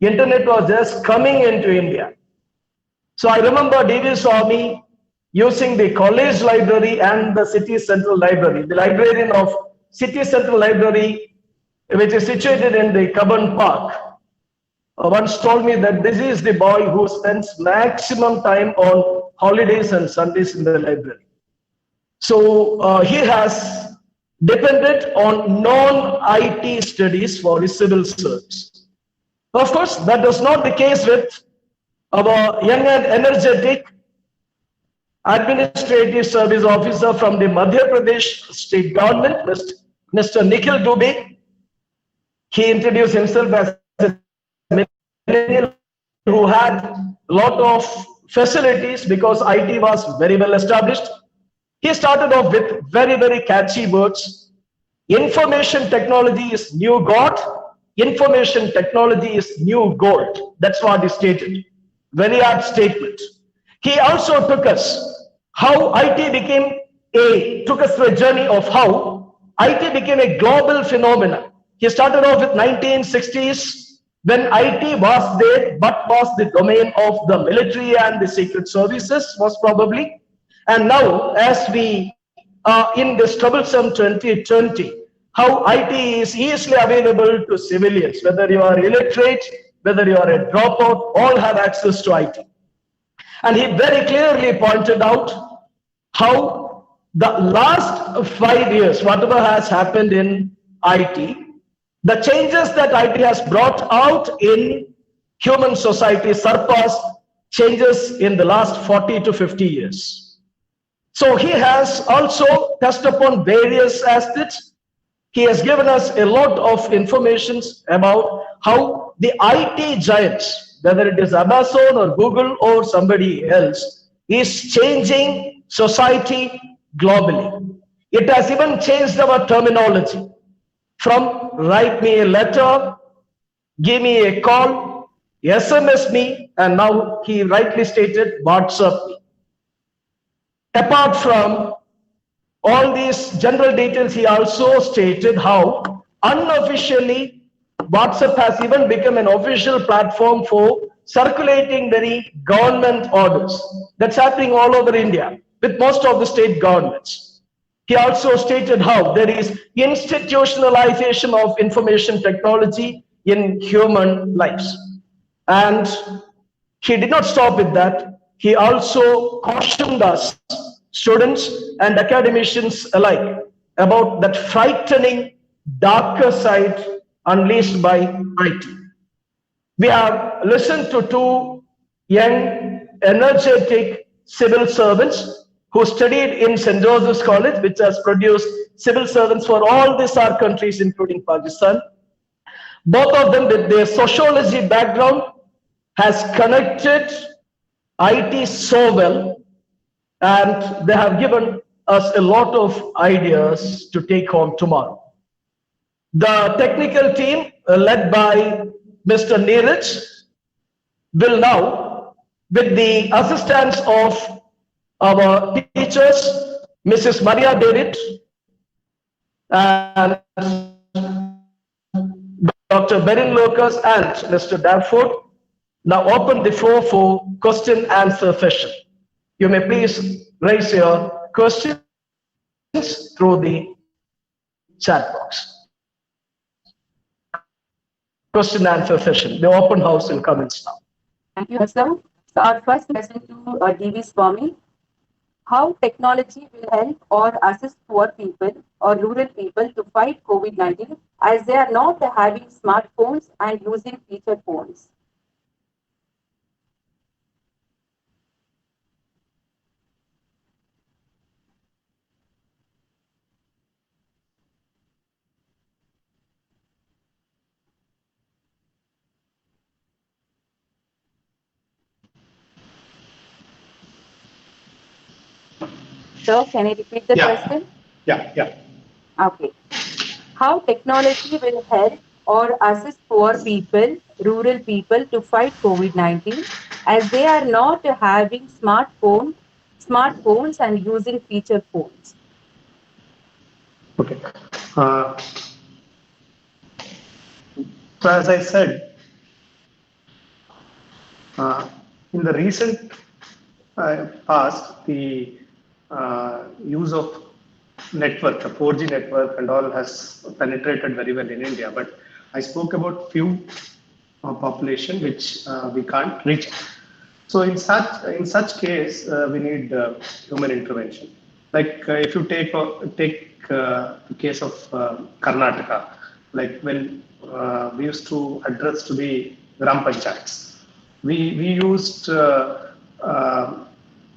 Internet was just coming into India. So I remember D.D. Swami using the college library and the city central library. The librarian of city central library, which is situated in the Cubbon Park, once told me that this is the boy who spends maximum time on holidays and Sundays in the library. So he has depended on non-IT studies for his civil service. Of course, that was not the case with our young and energetic administrative service officer from the Madhya Pradesh state government, Mr. Nikhil Dubey. He introduced himself as a millennial who had a lot of facilities because IT was very well established. He started off with very, very catchy words. Information technology is new God. Information technology is new gold. That's what he stated. Very apt statement. He also took us how IT became took us through a journey of how IT became a global phenomenon. He started off with 1960s when IT was there, but was the domain of the military and the secret services, most probably. And now, as we are in this troublesome 2020, how IT is easily available to civilians, whether you are illiterate, whether you are a dropout, all have access to IT. And he very clearly pointed out how the last 5 years, whatever has happened in IT, the changes that IT has brought out in human society surpassed changes in the last 40 to 50 years. So he has also touched upon various aspects. He has given us a lot of information about how the IT giants, whether it is Amazon or Google or somebody else, is changing society globally. It has even changed our terminology from write me a letter, give me a call, SMS me, and now he rightly stated WhatsApp me. Apart from all these general details, he also stated how unofficially WhatsApp has even become an official platform for circulating many government orders. That's happening all over India with most of the state governments. He also stated how there is institutionalization of information technology in human lives. And he did not stop with that. He also cautioned us, students and academicians alike, about that frightening darker side unleashed by IT. We have listened to two young, energetic civil servants who studied in St. Joseph's College, which has produced civil servants for all the SAARC countries, including Pakistan. Both of them, with their sociology background, has connected IT so well, and they have given us a lot of ideas to take home tomorrow. The technical team, led by Mr. Neeraj, will now with the assistance of our teachers, Mrs. Maria David and Dr. Beryl Lucas and Mr. Danford, now open the floor for question answer session. You may please raise your questions through the chat box. Question answer session. The open house will commence now. Thank you, sir. So our first question to D.V. Swami. How technology will help or assist poor people or rural people to fight COVID-19 as they are not having smartphones and using feature phones? Sir, can you repeat the question? Yeah. Okay. How technology will help or assist poor people, rural people to fight COVID-19 as they are not having smartphones and using feature phones? Okay. Uh, so as I said, in the recent past, the use of network, the 4G network and all has penetrated very well in India. But I spoke about few population which we can't reach. So in such case, we need human intervention. Like if you take the case of Karnataka, like when we used to address to the Gram Panchayats, we used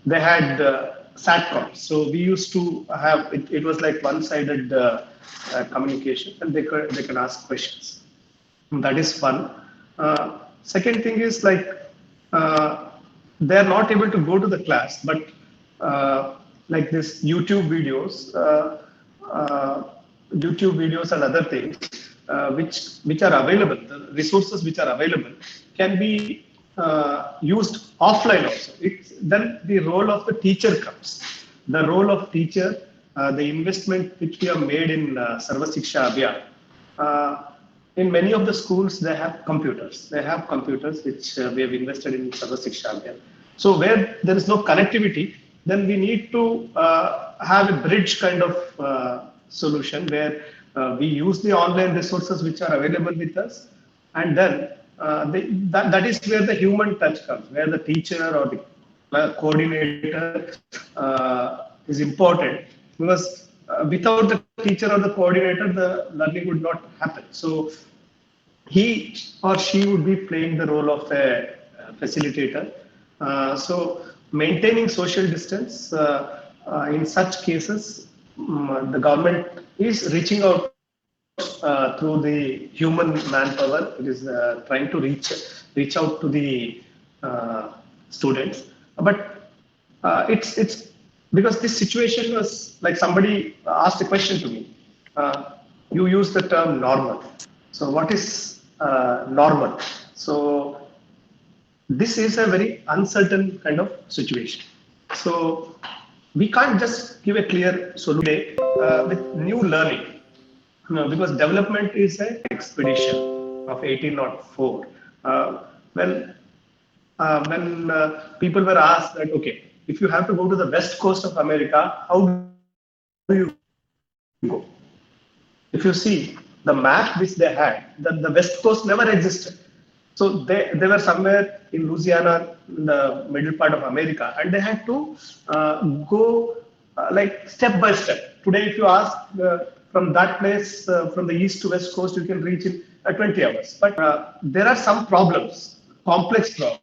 they had satcoms. So we used to have it was like one-sided communication, and they can ask questions. That is one. Second thing is like they are not able to go to the class, but like this YouTube videos and other things which are available, the resources which are available can be used offline also. Then the role of the teacher comes. The role of teacher, the investment which we have made in Sarva Shiksha Abhiyan. In many of the schools, they have computers. They have computers which we have invested in Sarva Shiksha Abhiyan. So where there is no connectivity, then we need to have a bridge kind of solution where we use the online resources which are available with us, and then that is where the human touch comes, where the teacher or the coordinator is important, because without the teacher or the coordinator, the learning would not happen. So he or she would be playing the role of a facilitator. So maintaining social distance in such cases, the government is reaching out through the human manpower. It is trying to reach out to the students, but it's because this situation was like somebody asked a question to me. You use the term normal. So what is normal? So this is a very uncertain kind of situation. So we can't just give a clear solution with new learning. No, because development is an expedition of 1804. When people were asked that, okay, if you have to go to the west coast of America, how do you go? If you see the map which they had, the west coast never existed. So they were somewhere in Louisiana, in the middle part of America, and they had to go like step by step. Today, if you ask from that place, from the east to west coast, you can reach in 20 hours. But there are some problems, complex problems.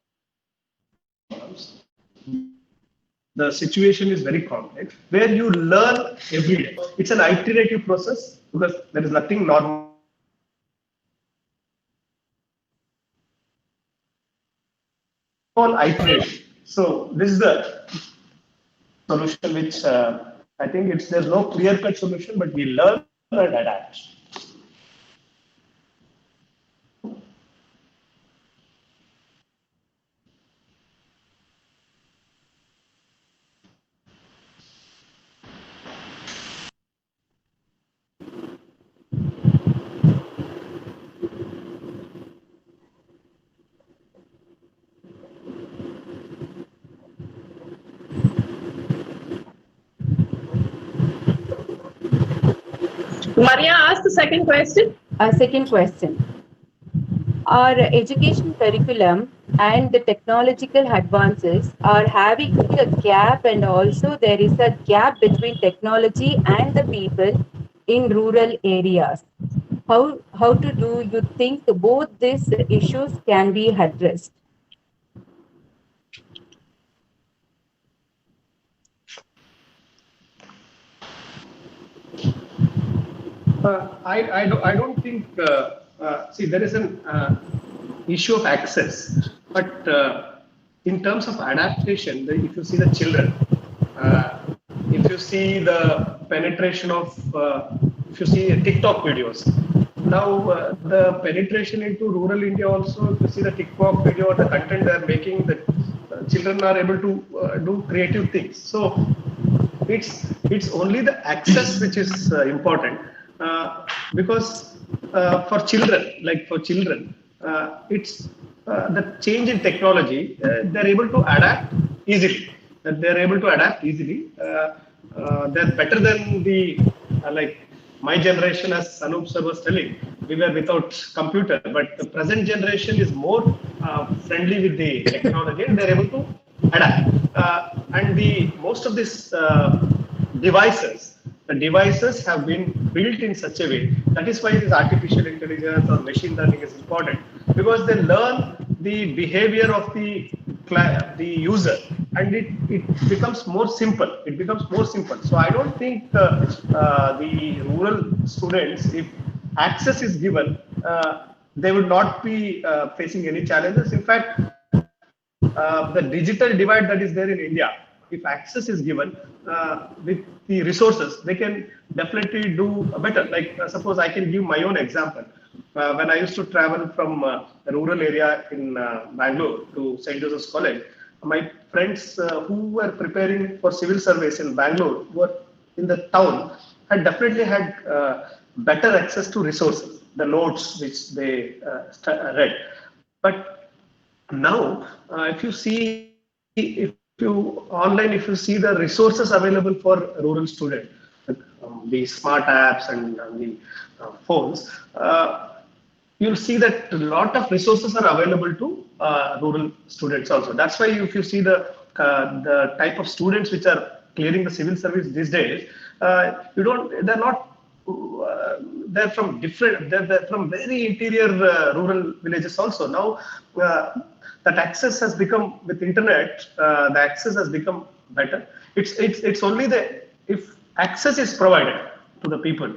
The situation is very complex, where you learn every day. It's an iterative process because there is nothing normal. Iteration. So this is the solution which I think there's no clear-cut solution, but we learn and adapt. Maria, ask the second question. Second question. Our education curriculum and the technological advances are having a gap, and also there is a gap between technology and the people in rural areas. How do you think both these issues can be addressed? I don't think, see, there is an issue of access, but in terms of adaptation, if you see the children, if you see the penetration of, if you see TikTok videos, now the penetration into rural India also, if you see the TikTok video, the content they are making, the children are able to do creative things. So it's only the access which is important, because for children, it's the change in technology, they're able to adapt easily. They're better than the like my generation, as Anup sir was telling, we were without computer, but the present generation is more friendly with the technology, and they're able to adapt. And the most of these the devices have been built in such a way. That is why this artificial intelligence or machine learning is important, because they learn the behavior of the user, and it becomes more simple. So I don't think the rural students, if access is given, they would not be facing any challenges. In fact, the digital divide that is there in India, if access is given with the resources, they can definitely do better. Like suppose I can give my own example. When I used to travel from a rural area in Bangalore to St. Joseph's College, my friends who were preparing for civil service in Bangalore, who were in the town, had definitely had better access to resources, the notes which they read. But now, if you see the resources available for rural students, the smart apps and the phones, you'll see that a lot of resources are available to rural students also. That's why if you see the type of students which are clearing the civil service these days, they're from very interior rural villages also. Now that access has become, with internet, the access has become better. It's only if access is provided to the people,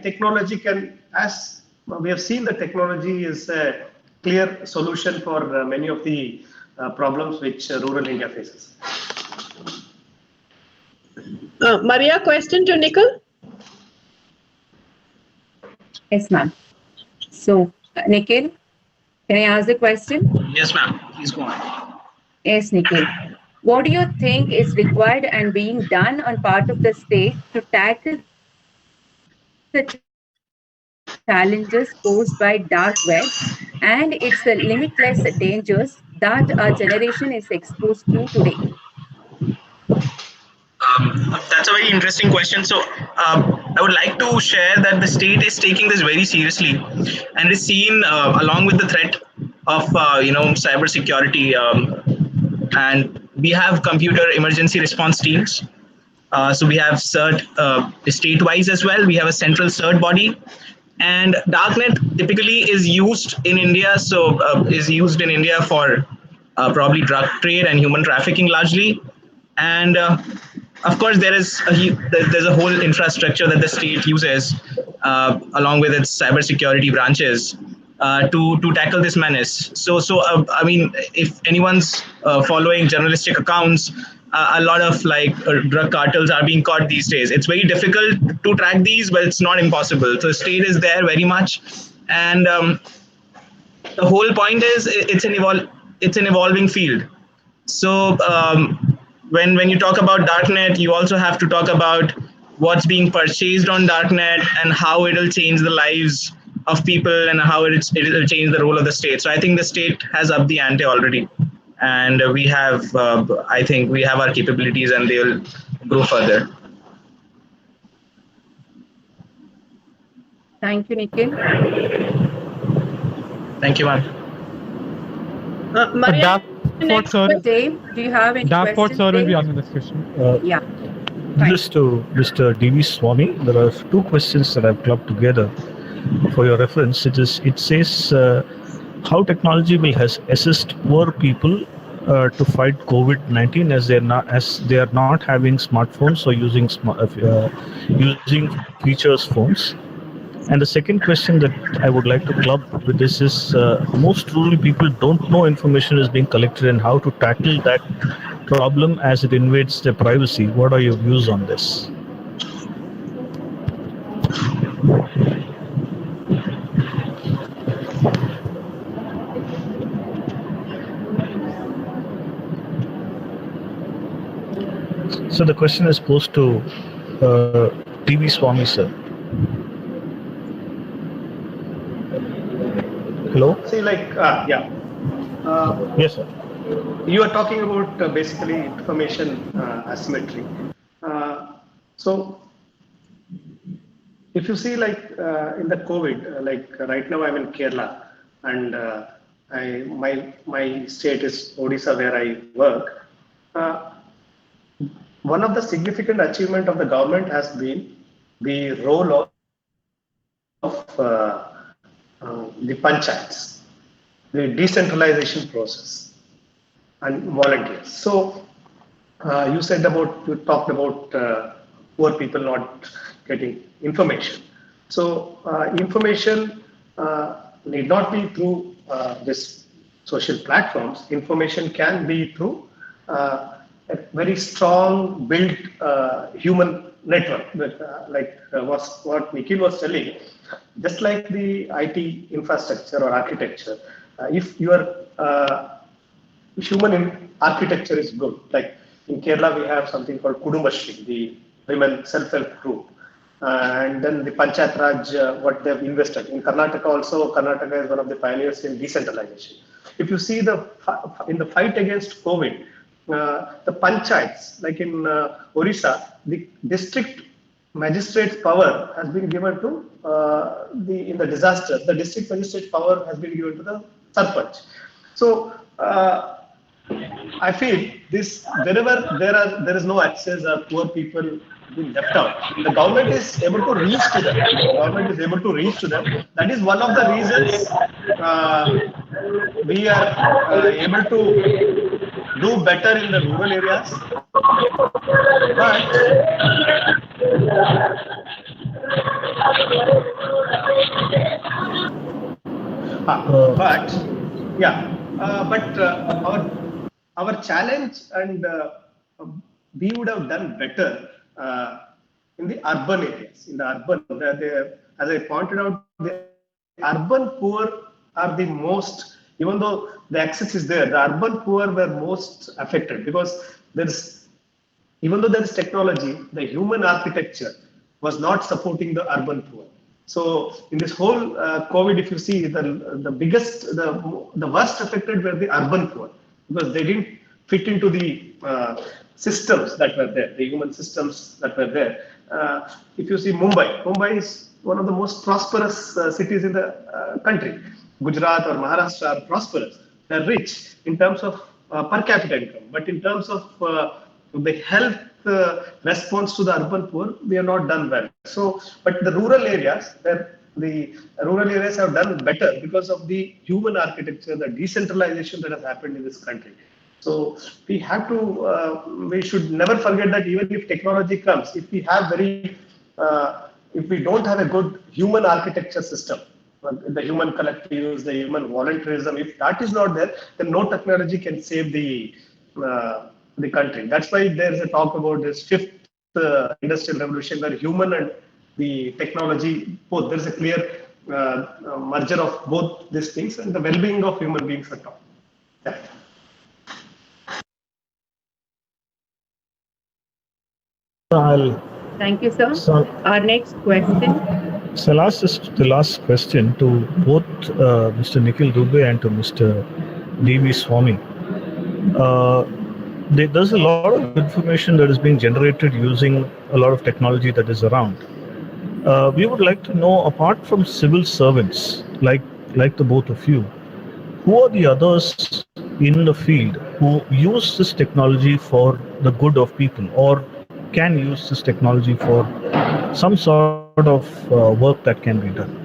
technology can, as we have seen, the technology is a clear solution for many of the problems which rural India faces. Maria, question to Nikhil? Yes, ma'am. So, Nikhil, can I ask the question? Yes, ma'am. Please go on. Yes, Nikhil. What do you think is required and being done on part of the state to tackle the challenges posed by dark web and its limitless dangers that our generation is exposed to today? That's a very interesting question. So I would like to share that the state is taking this very seriously, and is seen along with the threat of cyber security, and we have computer emergency response teams. So we have CERT state-wise as well. We have a central CERT body, and darknet typically is used in India. So is used in India for probably drug trade and human trafficking largely, and of course, there's a whole infrastructure that the state uses along with its cybersecurity branches to tackle this menace. So I mean, if anyone's following journalistic accounts, a lot of drug cartels are being caught these days. It's very difficult to track these, but it's not impossible. So the state is there very much, and the whole point is it's an evolving field. So when you talk about darknet, you also have to talk about what's being purchased on darknet and how it'll change the lives of people and how it'll change the role of the state. So I think the state has upped the ante already, and we have I think we have our capabilities, and they'll grow further. Thank you, Nikhil. Thank you, ma'am. Maria, Dafford next sir, question. Dave, do you have any Dafford questions? sir will be Dave? answering this question. Yeah. This to Mr. D.V. Swami. There are two questions that I've clubbed together for your reference. It says how technology will assist poor people to fight COVID-19 as they are not having smartphones or using features phones. And the second question that I would like to club with this is most rural people don't know information is being collected and how to tackle that problem as it invades their privacy. What are your views on this? So the question is posed to TV Swami sir. Hello? See, Yes, sir. you are talking about basically information asymmetry. So if you see in the COVID, right now I'm in Kerala, and my state is Odisha where I work. One of the significant achievement of the government has been the role of the panchayats, the decentralization process, and volunteers. So you talked about poor people not getting information. So information need not be through this social platforms. Information can be through a very strong built human network, what Nikhil was telling. Just like the IT infrastructure or architecture, if your human architecture is good, like in Kerala we have something called Kudumbashri, the women self-help group, and then the Panchayat Raj, what they've invested in Karnataka. Also, Karnataka is one of the pioneers in decentralization. If you see in the fight against COVID, the panchayats, like in Orissa, the district magistrate's power has been given to in the disaster. The district magistrate's power has been given to the sarpanch. So I feel this wherever there is no access or poor people being left out, the government is able to reach to them. That is one of the reasons we are able to do better in the rural areas. But our challenge, and we would have done better in the urban areas. In the urban, as I pointed out, the urban poor are the most, even though the access is there, the urban poor were most affected, because even though there is technology, the human architecture was not supporting the urban poor. So in this whole COVID, if you see, the worst affected were the urban poor, because they didn't fit into the systems that were there, the human systems that were there. If you see Mumbai is one of the most prosperous cities in the country. Gujarat or Maharashtra are prosperous. They're rich in terms of per capita income, but in terms of the health response to the urban poor, we have not done well. So, but the rural areas have done better because of the human architecture, the decentralization that has happened in this country. So we have to, we should never forget that even if technology comes, if we don't have a good human architecture system, the human collective use, the human voluntarism, if that is not there, then no technology can save the country. That's why there's a talk about this fifth industrial revolution, where human and the technology, both, there's a clear merger of both these things, and the well-being of human beings are top. Yeah. Thank you, sir. Our next question. So the last question to both Mr. Nikhil Dubey and to Mr. D.V. Swami. There's a lot of information that is being generated using a lot of technology that is around. We would like to know, apart from civil servants like the both of you, who are the others in the field who use this technology for the good of people, or can use this technology for some sort of work that can be done?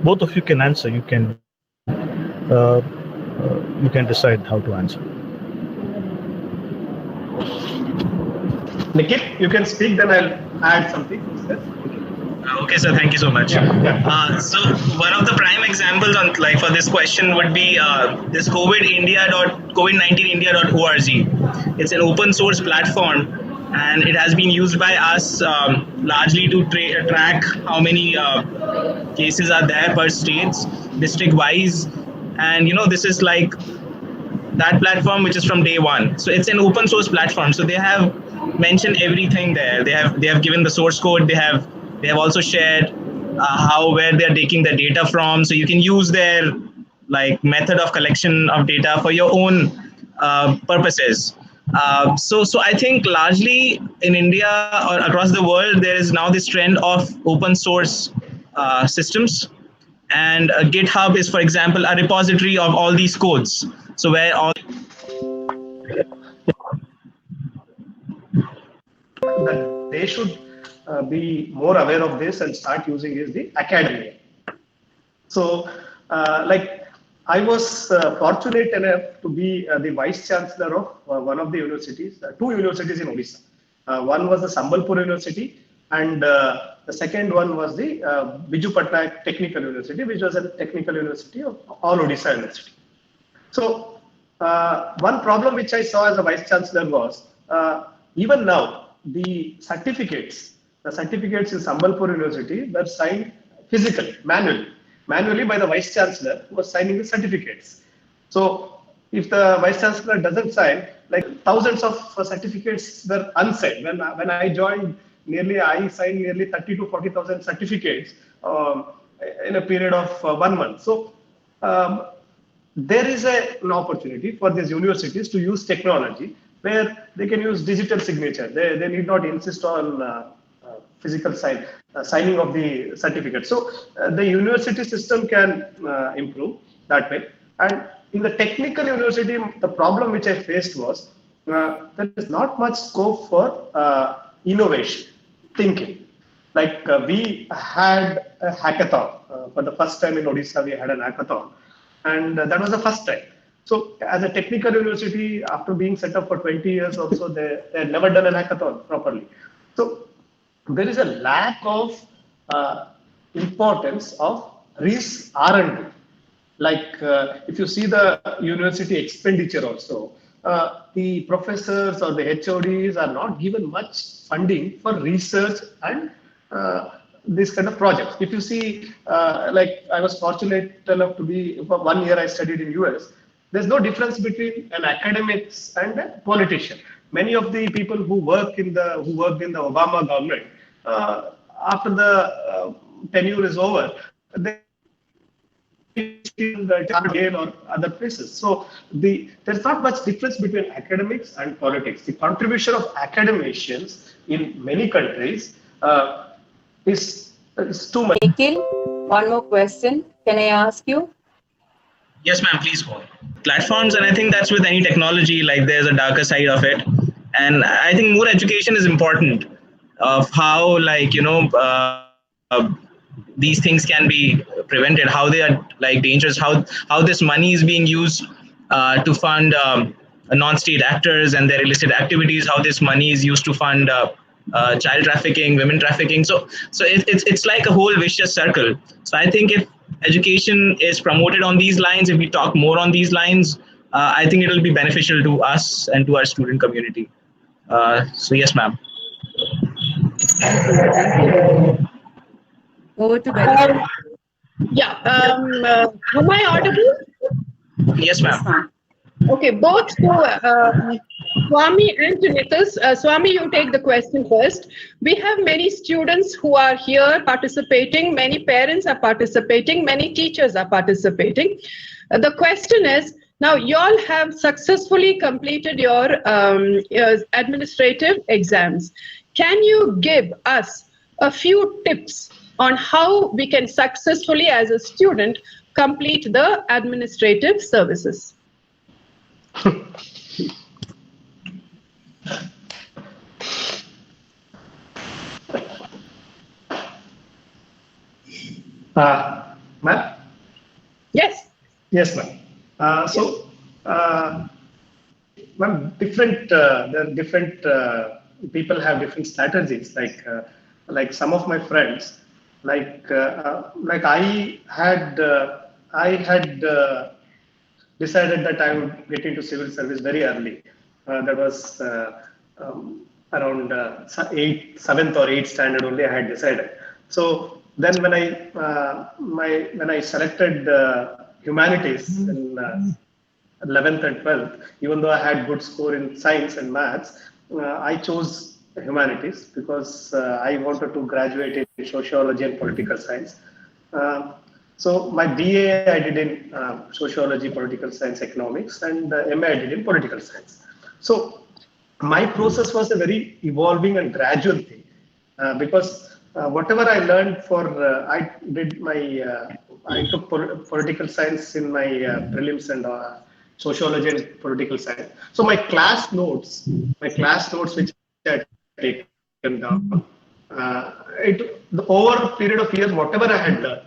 Both of you can answer. You can decide how to answer. Nikhil, you can speak, then I'll add something. Okay, sir. Thank you so much. So one of the prime examples on for this question would be this COVID-19india.org. It's an open source platform, and it has been used by us largely to track how many cases are there per states, district wise, and this is like that platform which is from day one. So it's an open source platform. So they have mentioned everything there. They have given the source code. They have also shared where they're taking the data from. So you can use their method of collection of data for your own purposes. So I think largely in India or across the world, there is now this trend of open source systems. And GitHub is, for example, a repository of all these codes. So where all that they should be more aware of this and start using is the academia. So I was fortunate enough to be the vice chancellor of one of the universities, two universities in Odisha. One was the Sambalpur University, and the second one was the Biju Patnaik Technical University, which was a technical university of all Odisha University. So one problem which I saw as a vice chancellor was even now the certificates in Sambalpur University were signed physically, manually by the vice chancellor who was signing the certificates. So if the vice chancellor doesn't sign, thousands of certificates were unsigned. When I joined, I signed nearly 30 to 40,000 certificates in a period of 1 month. So there is an opportunity for these universities to use technology where they can use digital signature. They need not insist on physical signing of the certificate. So the university system can improve that way. And in the technical university, the problem which I faced was there is not much scope for innovation, thinking. We had a hackathon. For the first time in Odisha, we had an hackathon. And that was the first time. So as a technical university, after being set up for 20 years or so, they had never done an hackathon properly. So there is a lack of importance of R&D. If you see the university expenditure also, the professors or the HODs are not given much funding for research and this kind of projects. If you see, I was fortunate enough to be, for 1 year I studied in US. There's no difference between an academics and a politician. Many of the people who worked in the Obama government, after the tenure is over, they in Yale or other places. So there's not much difference between academics and politics. The contribution of academicians in many countries is too much. Nikhil, one more question. Can I ask you? Yes, ma'am, please go on. Platforms, and I think that's with any technology, there's a darker side of it. And I think more education is important of how, these things can be prevented, how they are dangerous, how this money is being used to fund non-state actors and their illicit activities, how this money is used to fund child trafficking, women trafficking. So it's like a whole vicious circle. So I think if education is promoted on these lines, if we talk more on these lines, I think it will be beneficial to us and to our student community. So yes, ma'am. Thank you. Over to Betty. Am I audible? Yes, ma'am. Okay, both to Swami and to Nikhil. Swami, you take the question first. We have many students who are here participating, many parents are participating, many teachers are participating. The question is, now you all have successfully completed your administrative exams. Can you give us a few tips on how we can successfully, as a student, complete the administrative services. Ma'am? Yes. Yes, ma'am. Ma'am, there are different people have different strategies. Like some of my friends, like I had decided that I would get into civil service very early. That was around 7th or 8th standard only. I had decided. So then when I selected humanities in 11th and 12th, even though I had good score in science and maths, I chose humanities because I wanted to graduate in sociology and political science. So my BA I did in sociology, political science, economics, and MA I did in political science. So my process was a very evolving and gradual thing because whatever I learned I took political science in my prelims and sociology and political science. So my class notes which I had taken down, over a period of years, whatever I had learned,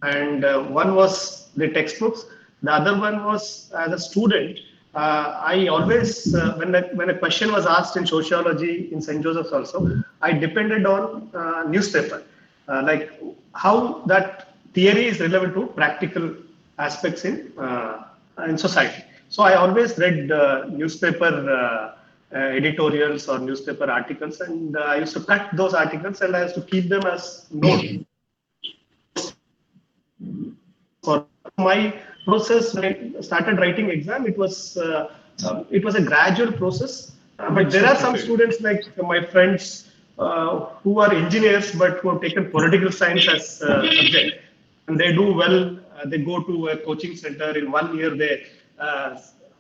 and one was the textbooks, the other one was as a student. I always, when a question was asked in sociology in St. Joseph's also, I depended on newspaper, like how that theory is relevant to practical aspects in society. So I always read newspaper editorials or newspaper articles, and I used to cut those articles and I used to keep them as notes. For my process, when I started writing exam, it was a gradual process. But there are some students like my friends who are engineers but who have taken political science as subject, and they do well. They go to a coaching center. In 1 year, they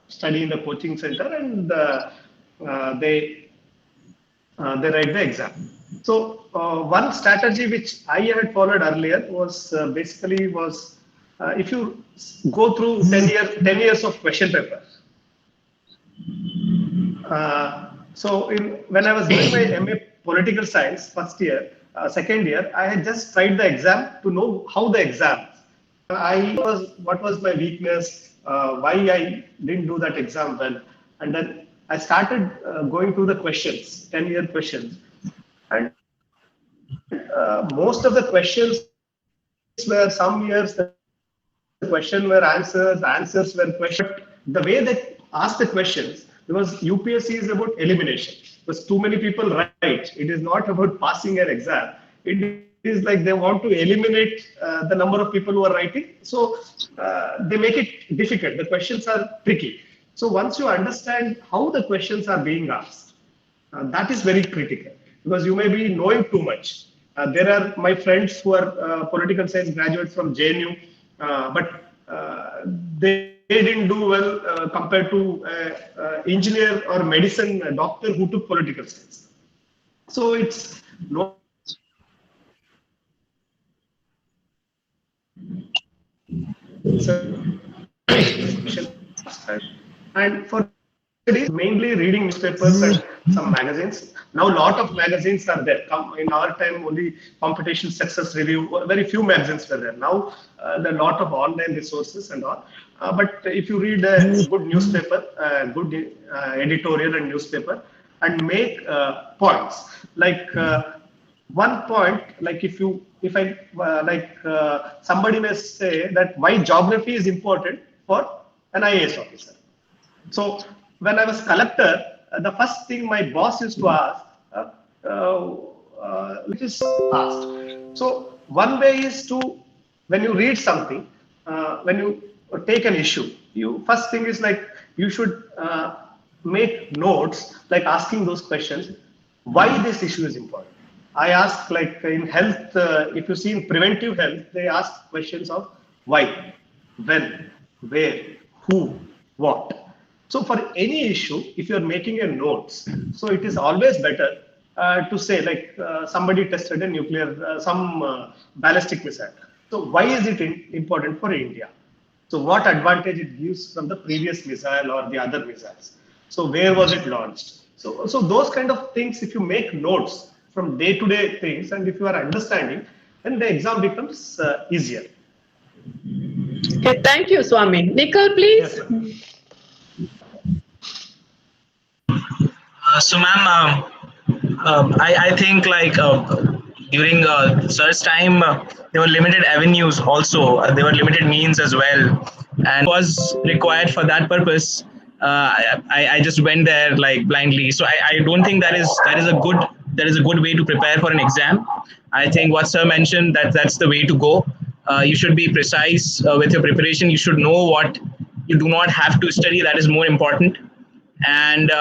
study in the coaching center, and they write the exam. So one strategy which I had followed earlier was if you go through 10 years of question paper. When I was doing my MA political science first year, second year, I had just tried the exam to know how the exam. What was my weakness, why I didn't do that exam well, and then I started going through the questions, 10-year questions, and most of the questions were some years. The question were answers were questions. The way they asked the questions, because UPSC is about elimination. Because too many people write. It is not about passing an exam. It is like they want to eliminate the number of people who are writing. So they make it difficult. The questions are tricky. So once you understand how the questions are being asked, that is very critical, because you may be knowing too much. There are my friends who are political science graduates from JNU, but they didn't do well compared to engineer or medicine doctor who took political science. So it's no. And for mainly reading newspapers and some magazines. Now a lot of magazines are there. In our time, only Competition Success Review, very few magazines were there. Now there are a lot of online resources and all. But if you read a good newspaper, good editorial and newspaper, and make points, like one point, like somebody may say that why geography is important for an IAS officer. So when I was collector, the first thing my boss used to ask, which is asked. So one way is to, when you read something, when you take an issue, first thing is like you should make notes, like asking those questions, why this issue is important. I ask, like in health, if you see in preventive health, they ask questions of why, when, where, who, what. So for any issue, if you're making a notes, so it is always better to say like somebody tested a nuclear, some ballistic missile. So why is it important for India? So what advantage it gives from the previous missile or the other missiles? So where was it launched? So those kind of things, if you make notes from day-to-day things, and if you are understanding, then the exam becomes easier. Okay, thank you, Swami. Nikhil, please. Yes, So, ma'am, I think like during search time, there were limited avenues also. There were limited means as well, and was required for that purpose. I just went there like blindly. So I don't think that is a good way to prepare for an exam. I think what sir mentioned, that's the way to go. You should be precise with your preparation. You should know what you do not have to study. That is more important. And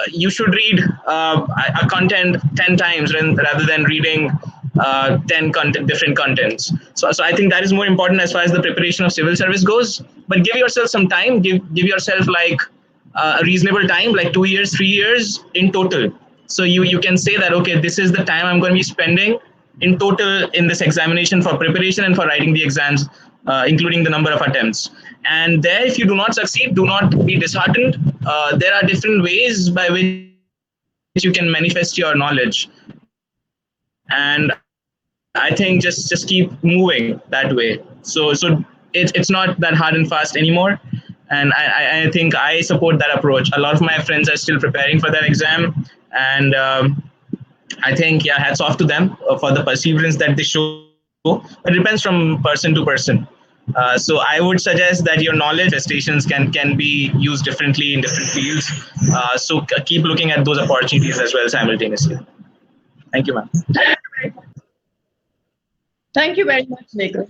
you should read a content 10 times rather than reading 10 different contents. So I think that is more important as far as the preparation of civil service goes. But give yourself some time. Give yourself like a reasonable time, like 2 years, 3 years in total. So you can say that, okay, this is the time I'm going to be spending in total in this examination for preparation and for writing the exams, including the number of attempts. And there, if you do not succeed, do not be disheartened. There are different ways by which you can manifest your knowledge. And I think just keep moving that way. So it's not that hard and fast anymore. And I think I support that approach. A lot of my friends are still preparing for that exam. And I think, yeah, hats off to them for the perseverance that they show. But it depends from person to person. So I would suggest that your knowledge manifestations can be used differently in different fields. So keep looking at those opportunities as well simultaneously. Thank you, ma'am. Thank you very much, Nikhil.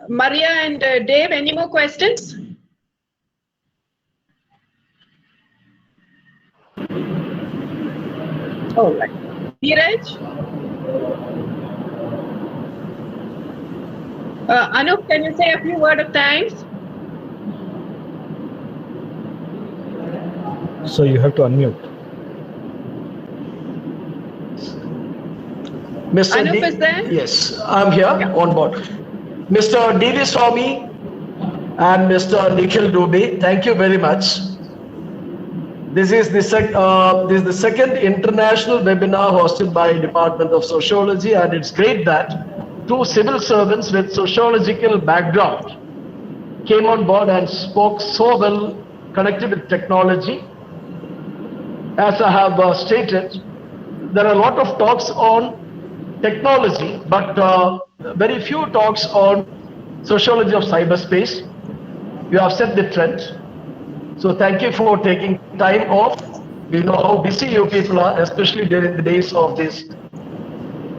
Maria and Dave, any more questions? All right. Dheeraj? Anup, can you say a few words of thanks? So you have to unmute. Mr. Anup is there? Yes, I'm here on board. Mr. D.V. Swami and Mr. Nikhil Dubey, thank you very much. This is the second international webinar hosted by Department of Sociology, and it's great that two civil servants with sociological background came on board and spoke so well connected with technology. As I have stated, there are a lot of talks on technology, but very few talks on sociology of cyberspace. You have set the trend. So thank you for taking time off. We know how busy you people are, especially during the days of this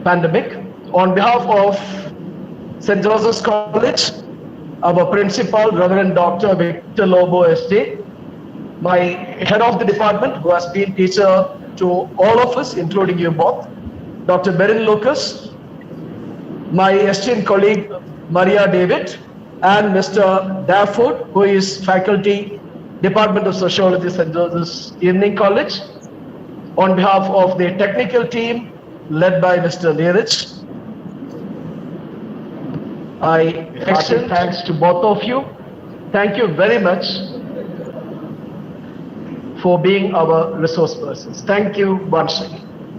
pandemic. On behalf of St. Joseph's College, our principal, Reverend Dr. Victor Lobo SJ, my head of the department, who has been teacher to all of us, including you both, Dr. Berin Lucas, my esteemed colleague, Maria David, and Mr. Dafford, who is faculty, Department of Sociology, St. Joseph's Evening College. On behalf of the technical team, led by Mr. Neeraj, I extend thanks to both of you. Thank you very much for being our resource persons. Thank you once again.